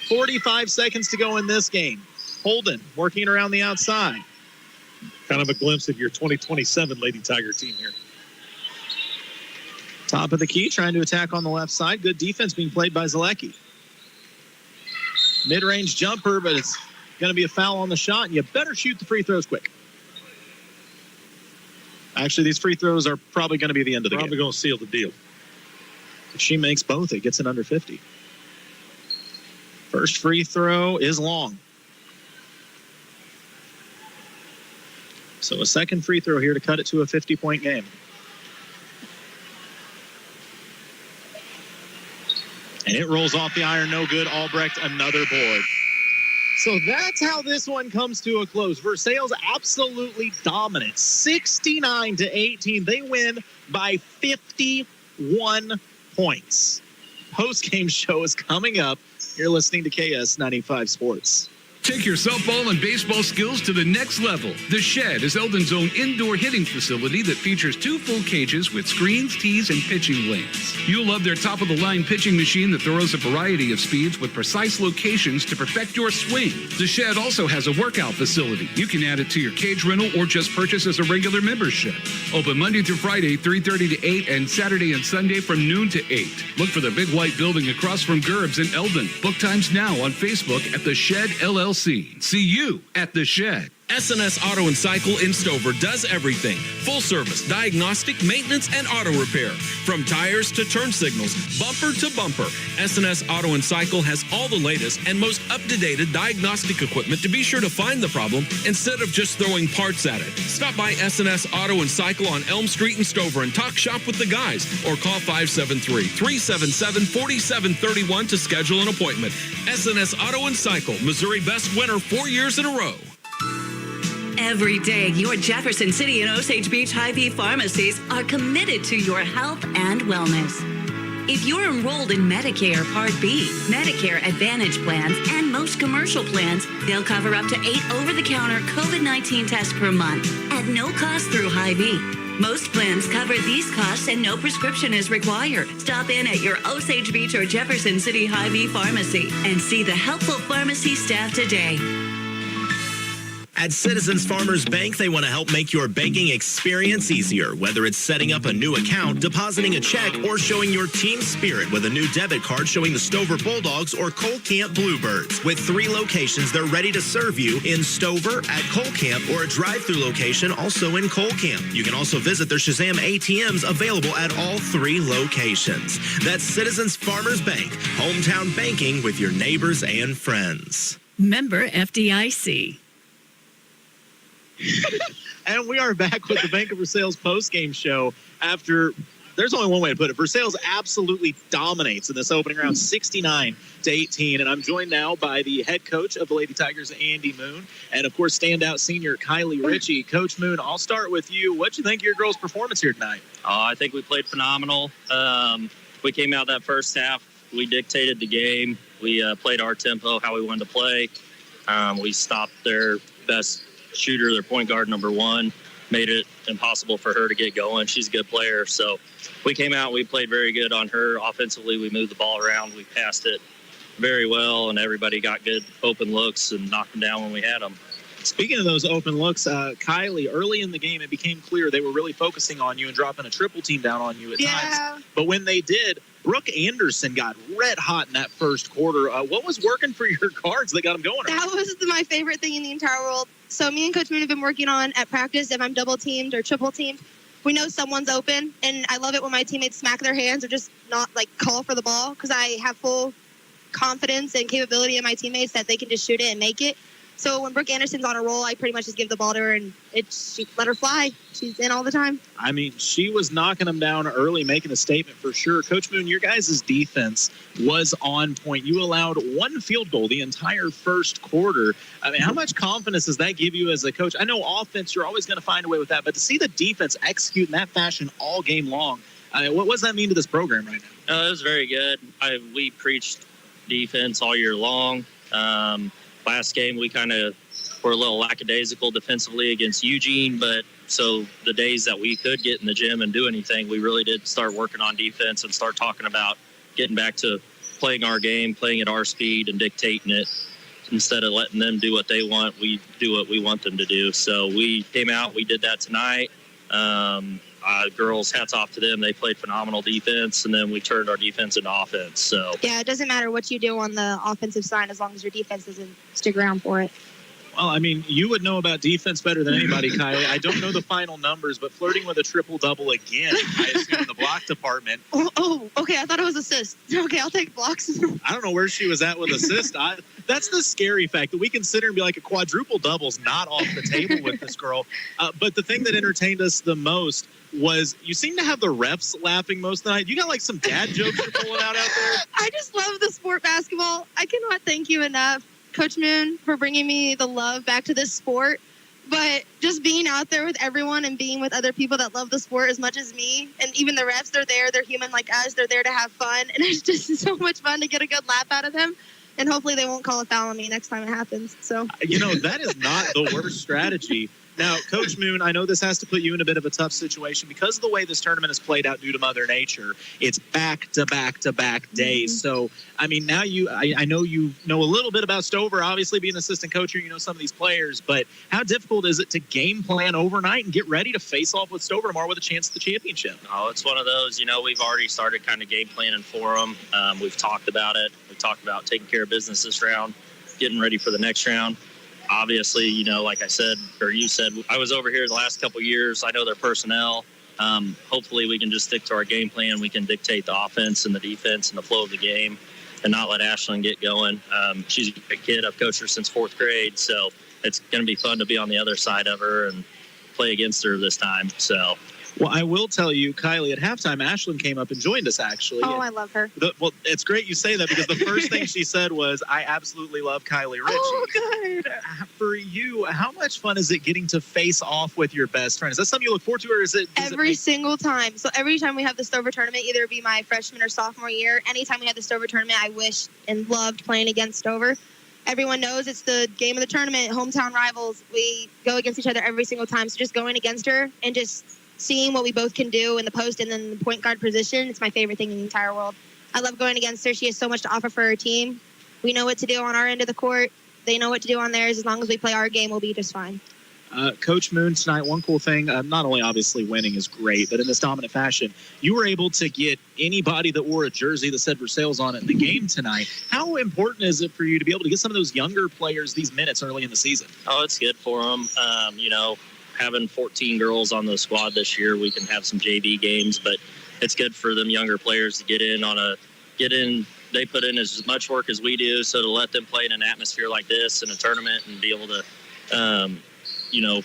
45 seconds to go in this game. Holden working around the outside. Kind of a glimpse of your 2027 Lady Tiger team here. Top of the key, trying to attack on the left side. Good defense being played by Zalecki. Mid-range jumper, but it's going to be a foul on the shot, and you better shoot the free throws quick. Actually, these free throws are probably going to be the end of the game. Probably going to seal the deal. If she makes both, it gets it under 50. First free throw is long. So a second free throw here to cut it to a 50-point game. And it rolls off the iron, no good. Albrecht, another board. So that's how this one comes to a close. Versailles absolutely dominant. 69-18. They win by 51 points. Post-game show is coming up. You're listening to KS-95 Sports. Take your softball and baseball skills to the next level. The Shed is Eldon's own indoor hitting facility that features 2 full cages with screens, tees, and pitching lanes. You'll love their top-of-the-line pitching machine that throws a variety of speeds with precise locations to perfect your swing. The Shed also has a workout facility. You can add it to your cage rental or just purchase as a regular membership. Open Monday through Friday, 3:30 to 8, and Saturday and Sunday from noon to 8. Look for the big white building across from Gerb's in Eldon. Book times now on Facebook at The Shed LLC. See you at The Shed. SNS Auto and Cycle in Stover does everything. Full service, diagnostic, maintenance, and auto repair. From tires to turn signals, bumper to bumper, SNS Auto and Cycle has all the latest and most up-to-date diagnostic equipment to be sure to find the problem instead of just throwing parts at it. Stop by SNS Auto and Cycle on Elm Street in Stover and talk shop with the guys, or call 573-377-4731 to schedule an appointment. SNS Auto and Cycle, Missouri best winner 4 years in a row. Every day, your Jefferson City and Osage Beach Hy-Vee pharmacies are committed to your health and wellness. If you're enrolled in Medicare Part B, Medicare Advantage plans, and most commercial plans, they'll cover up to 8 over-the-counter COVID-19 tests per month at no cost through Hy-Vee. Most plans cover these costs and no prescription is required. Stop in at your Osage Beach or Jefferson City Hy-Vee pharmacy and see the helpful pharmacy staff today. At Citizens Farmers Bank, they want to help make your banking experience easier, whether it's setting up a new account, depositing a check, or showing your team spirit with a new debit card showing the Stover Bulldogs or Cole Camp Bluebirds. With 3 locations, they're ready to serve you in Stover, at Cole Camp, or a drive-through location also in Cole Camp. You can also visit their Shazam ATMs available at all 3 locations. That's Citizens Farmers Bank, hometown banking with your neighbors and friends. Member FDIC. And we are back with the Bank of Versailles post-game show after, there's only one way to put it, Versailles absolutely dominates in this opening round, 69-18. And I'm joined now by the head coach of the Lady Tigers, Andy Moon, and, of course, standout senior Kylie Ritchie. Coach Moon, I'll start with you. What'd you think of your girls' performance here tonight? I think we played phenomenal. We came out that first half. We dictated the game. We played our tempo, how we wanted to play. We stopped their best shooter, their point guard, number 1, made it impossible for her to get going. She's a good player. So we came out, we played very good on her. Offensively, we moved the ball around. We passed it very well, and everybody got good open looks and knocked them down when we had them. Speaking of those open looks, Kylie, early in the game, it became clear they were really focusing on you and dropping a triple team down on you at times. But when they did, Brooke Anderson got red hot in that first quarter. What was working for your guards that got them going? That was my favorite thing in the entire world. So me and Coach Moon have been working on at practice, if I'm double teamed or triple teamed, we know someone's open. And I love it when my teammates smack their hands or just not call for the ball, because I have full confidence and capability in my teammates that they can just shoot it and make it. So when Brooke Anderson's on a roll, I pretty much just give the ball to her and she let her fly. She's in all the time. I mean, she was knocking them down early, making a statement for sure. Coach Moon, your guys' defense was on point. You allowed 1 field goal the entire first quarter. I mean, how much confidence does that give you as a coach? I know offense, you're always going to find a way with that, but to see the defense execute in that fashion all game long, I mean, what does that mean to this program right now? It was very good. We preached defense all year long. Last game, we kind of were a little lackadaisical defensively against Eugene, but so the days that we could get in the gym and do anything, we really did start working on defense and start talking about getting back to playing our game, playing at our speed and dictating it. Instead of letting them do what they want, we do what we want them to do. So we came out, we did that tonight. Girls, hats off to them. They played phenomenal defense, and then we turned our defense into offense. So yeah, it doesn't matter what you do on the offensive side as long as your defense doesn't stick around for it. Well, I mean, you would know about defense better than anybody, Kylie. I don't know the final numbers, but flirting with a triple-double again, I assume, in the block department. Oh, okay. I thought it was assists. Okay, I'll take blocks. I don't know where she was at with assists. That's the scary fact, that we consider and be like a quadruple-double's not off the table with this girl. But the thing that entertained us the most was you seem to have the refs laughing most of the night. You got some dad jokes you're pulling out there? I just love the sport basketball. I cannot thank you enough, Coach Moon, for bringing me the love back to this sport. But just being out there with everyone and being with other people that love the sport as much as me, and even the refs, they're human like us. They're there to have fun, and it's just so much fun to get a good laugh out of them. And hopefully they won't call a foul on me next time it happens. So that is not the worst strategy. Now, Coach Moon, I know this has to put you in a bit of a tough situation because of the way this tournament is played out due to Mother Nature. It's back-to-back-to-back days. So, I mean, now I know you know a little bit about Stover, obviously being an assistant coach here, you know some of these players, but how difficult is it to game plan overnight and get ready to face off with Stover tomorrow with a chance at the championship? Oh, it's one of those, we've already started kind of game planning for them. We've talked about it. We've talked about taking care of business this round, getting ready for the next round. Obviously, like I said, or you said, I was over here the last couple of years. I know their personnel. Hopefully we can just stick to our game plan. We can dictate the offense and the defense and the flow of the game and not let Ashlyn get going. She's a great kid. I've coached her since 4th grade, so it's going to be fun to be on the other side of her and play against her this time. So. Well, I will tell you, Kylie, at halftime, Ashlyn came up and joined us, actually. Oh, I love her. Well, it's great you say that because the first thing she said was, I absolutely love Kylie Ritchie. Oh, good. For you, how much fun is it getting to face off with your best friend? Is that something you look forward to, or is it? Every single time. So every time we have the Stover tournament, either it be my freshman or sophomore year, anytime we have the Stover tournament, I wished and loved playing against Stover. Everyone knows it's the game of the tournament, hometown rivals. We go against each other every single time. So just going against her and just seeing what we both can do in the post and then the point guard position, it's my favorite thing in the entire world. I love going against her. She has so much to offer for her team. We know what to do on our end of the court. They know what to do on theirs. As long as we play our game, we'll be just fine. Coach Moon, tonight, one cool thing, not only obviously winning is great, but in this dominant fashion, you were able to get anybody that wore a jersey that said Versailles on it in the game tonight. How important is it for you to be able to get some of those younger players these minutes early in the season? Oh, it's good for them. Having 14 girls on the squad this year, we can have some JV games, but it's good for them younger players to get in. They put in as much work as we do, so to let them play in an atmosphere like this in a tournament and be able to,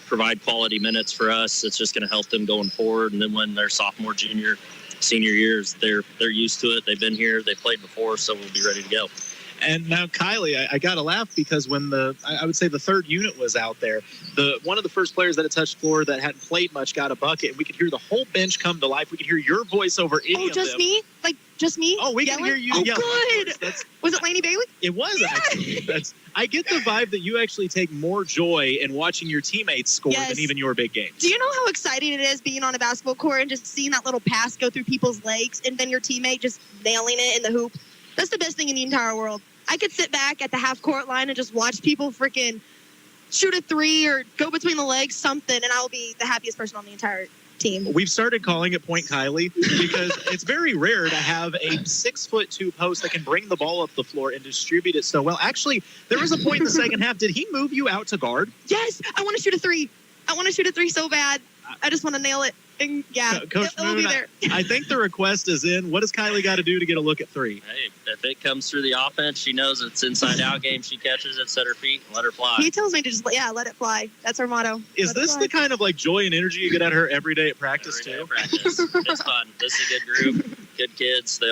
provide quality minutes for us, it's just going to help them going forward. And then when they're sophomore, junior, senior years, they're used to it. They've been here, they played before, so we'll be ready to go. And now, Kylie, I got to laugh because when I would say the third unit was out there, one of the first players that had touched floor that hadn't played much got a bucket. And we could hear the whole bench come to life. We could hear your voice over any of them. Oh, just me? Like, just me? Oh, we yelling? can hear you Oh, yell. good. Was it Lainey Bailey? It was, actually. I get the vibe that you actually take more joy in watching your teammates score than even your big games. Do you know how exciting it is being on a basketball court and just seeing that little pass go through people's legs and then your teammate just nailing it in the hoop? That's the best thing in the entire world. I could sit back at the half-court line and just watch people freaking shoot a three or go between the legs, something, and I'll be the happiest person on the entire team. We've started calling it Point Kylie because it's very rare to have a 6'2" post that can bring the ball up the floor and distribute it so well. Actually, there was a point in the second half. Did he move you out to guard? Yes, I want to shoot a three. I want to shoot a three so bad. I just want to nail it. And yeah, Coach it'll Moon, be there. I think the request is in. What does Kylie got to do to get a look at three? Hey, if it comes through the offense, she knows it's inside-out game. She catches it, set her feet, and let her fly. He tells me to just, let it fly. That's our motto. Is this the kind of like joy and energy you get at her every day at practice Every day too? at practice. It's fun. This is a good group, good kids. We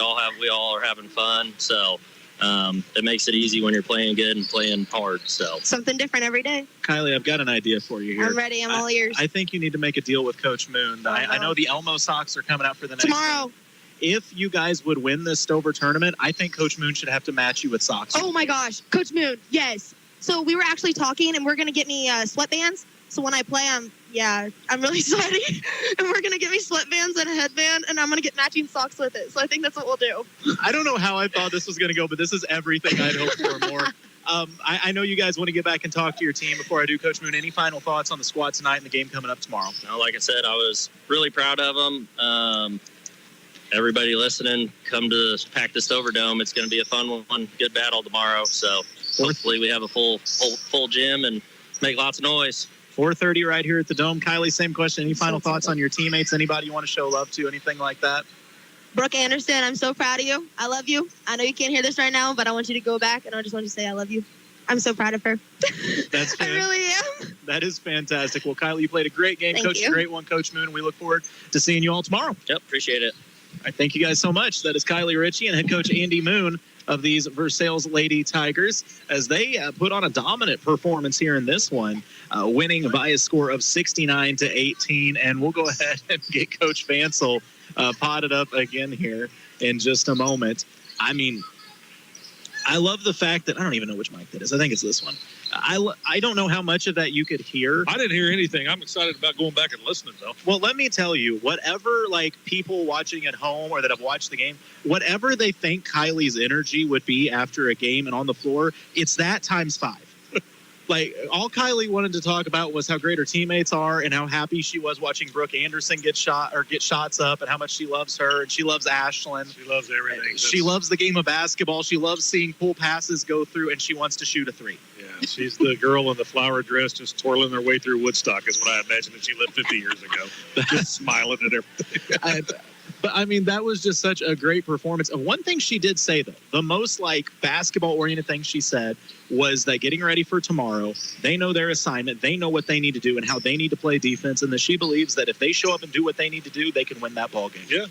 all are having fun. So it makes it easy when you're playing good and playing hard. So Something different every day. Kylie, I've got an idea for you here. I'm ready. I'm all ears. I think you need to make a deal with Coach Moon. I know the Elmo socks are coming out for the next Tomorrow. game. If you guys would win this Stover tournament, I think Coach Moon should have to match you with socks. Oh my gosh, Coach Moon, yes. So we were actually talking, and we're gonna get me sweatbands. So when I play, I'm really sweaty, and we're gonna get me sweatbands and a headband, and I'm gonna get matching socks with it. So I think that's what we'll do. I don't know how I thought this was gonna go, but this is everything I'd hoped for and more. I know you guys want to get back and talk to your team before I do. Coach Moon, any final thoughts on the squad tonight and the game coming up tomorrow? No, like I said, I was really proud of them. Everybody listening, come to pack the Stover Dome. It's going to be a fun one, good battle tomorrow. So hopefully we have a full gym and make lots of noise. 4:30 right here at the Dome. Kylie, same question. Any final thoughts on your teammates? Anybody you want to show love to? Anything like that? Brooke Anderson, I'm so proud of you. I love you. I know you can't hear this right now, but I want you to go back, and I just want you to say I love you. I'm so proud of her. That's I really am. That is fantastic. Well, Kylie, you played a great game. Thank Coached you. a great one, Coach Moon. We look forward to seeing you all tomorrow. Yep, appreciate it. All right, thank you guys so much. That is Kylie Ritchie and head coach Andy Moon of these Versailles Lady Tigers as they put on a dominant performance here in this one, winning by a score of 69-18. And we'll go ahead and get Coach Vansel potted up again here in just a moment. I mean, I love the fact that I don't even know which mic that is. I think it's this one. I don't know how much of that you could hear. I didn't hear anything. I'm excited about going back and listening, though. Well, let me tell you, whatever like people watching at home or that have watched the game, whatever they think Kylie's energy would be after a game and on the floor, it's that times 5. Like, all Kylie wanted to talk about was how great her teammates are and how happy she was watching Brooke Anderson get shots up and how much she loves her and she loves Ashlyn. She loves everything. She loves the game of basketball. She loves seeing pull passes go through, and she wants to shoot a 3. Yeah, she's the girl in the flower dress just twirling her way through Woodstock is what I imagine that she lived 50 years ago. Just smiling at everything. But, I mean, that was just such a great performance. And one thing she did say, though, the most, like, basketball-oriented thing she said was that getting ready for tomorrow, they know their assignment, they know what they need to do and how they need to play defense, and that she believes that if they show up and do what they need to do, they can win that ball game. Yeah.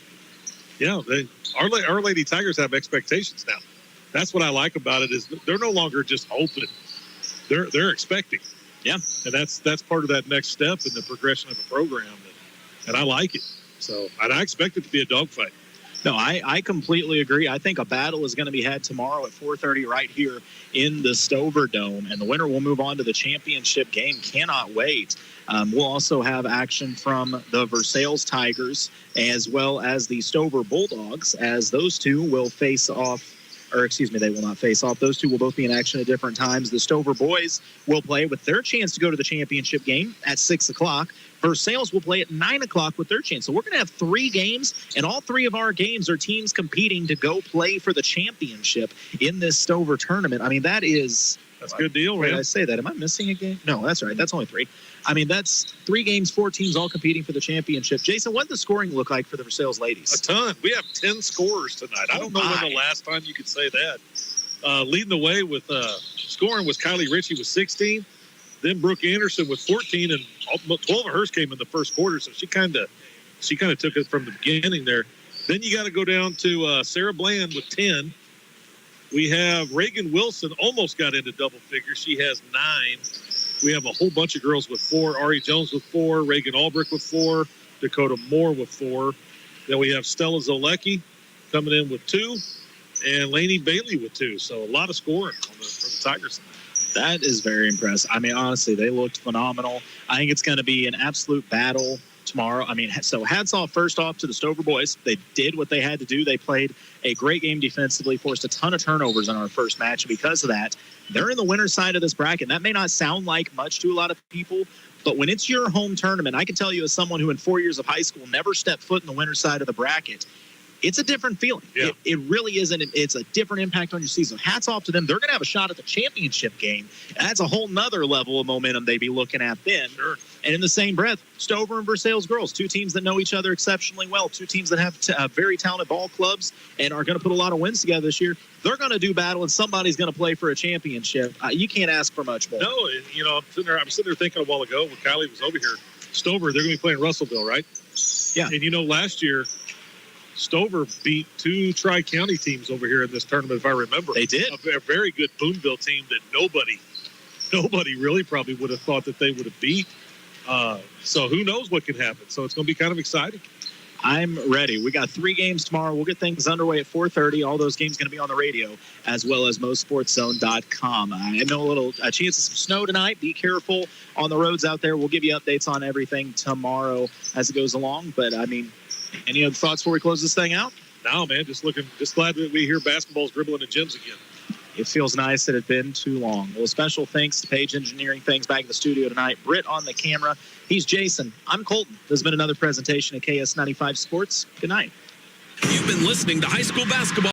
Yeah, our Lady Tigers have expectations now. That's what I like about it is they're no longer just hoping. They're expecting. Yeah. And that's part of that next step in the progression of a program. And I like it. So, and I expect it to be a dogfight. No, I completely agree. I think a battle is going to be had tomorrow at 4:30 right here in the Stover Dome, and the winner will move on to the championship game. Cannot wait. We'll also have action from the Versailles Tigers as well as the Stover Bulldogs, as those two will face off. Or excuse me, they will not face off. Those two will both be in action at different times. The Stover boys will play with their chance to go to the championship game at 6 o'clock. Versailles will play at 9 o'clock with their chance. So we're going to have 3 games, and all 3 of our games are teams competing to go play for the championship in this Stover tournament. I mean, that's a good deal, right? man. Did I say that? Am I missing a game? No, that's right. That's only 3. I mean, that's 3 games, 4 teams all competing for the championship. Jason, what did the scoring look like for the Versailles ladies? A ton. We have 10 scorers tonight. I don't know when the last time you could say that. Leading the way with scoring was Kylie Ritchie with 16. Then Brooke Anderson with 14, and 12 of hers came in the first quarter. So she kind of took it from the beginning there. Then you got to go down to Sarah Bland with 10. We have Reagan Wilson almost got into double figures. She has 9. We have a whole bunch of girls with 4. Ari Jones with 4. Reagan Albrecht with 4. Dakota Moore with 4. Then we have Stella Zolecki coming in with 2. And Lainey Bailey with 2. So a lot of scoring for the Tigers. That is very impressive. I mean, honestly, they looked phenomenal. I think it's going to be an absolute battle tomorrow. I mean, so hats off first off to the Stover boys. They did what they had to do. They played a great game defensively, forced a ton of turnovers in our first match. Because of that, they're in the winner's side of this bracket. That may not sound like much to a lot of people, but when it's your home tournament, I can tell you as someone who in 4 years of high school never stepped foot in the winner's side of the bracket, it's a different feeling. Yeah. It really isn't. It's a different impact on your season. Hats off to them. They're going to have a shot at the championship game. That's a whole nother level of momentum they'd be looking at then. Sure. And in the same breath, Stover and Versailles girls, 2 teams that know each other exceptionally well, 2 teams that have very talented ball clubs and are going to put a lot of wins together this year. They're going to do battle, and somebody's going to play for a championship. You can't ask for much more. No, you know, I'm sitting there thinking a while ago when Kylie was over here, Stover, they're going to be playing Russellville, right? Yeah. And, you know, last year, Stover beat 2 Tri-County teams over here in this tournament, if I remember. They did. A very good Boonville team that nobody really probably would have thought that they would have beat. So who knows what can happen. So it's going to be kind of exciting. I'm ready. We got 3 games tomorrow. We'll get things underway at 4:30. All those games going to be on the radio as well as MoSportsZone.com. I know a chance of some snow tonight. Be careful on the roads out there. We'll give you updates on everything tomorrow as it goes along. But, I mean, any other thoughts before we close this thing out? No, man, just glad that we hear basketball's dribbling in gyms again. It feels nice that it had been too long. Well, special thanks to Page Engineering Things back in the studio tonight. Britt on the camera. He's Jason. I'm Colton. This has been another presentation of KS-95 Sports. Good night. You've been listening to high school basketball.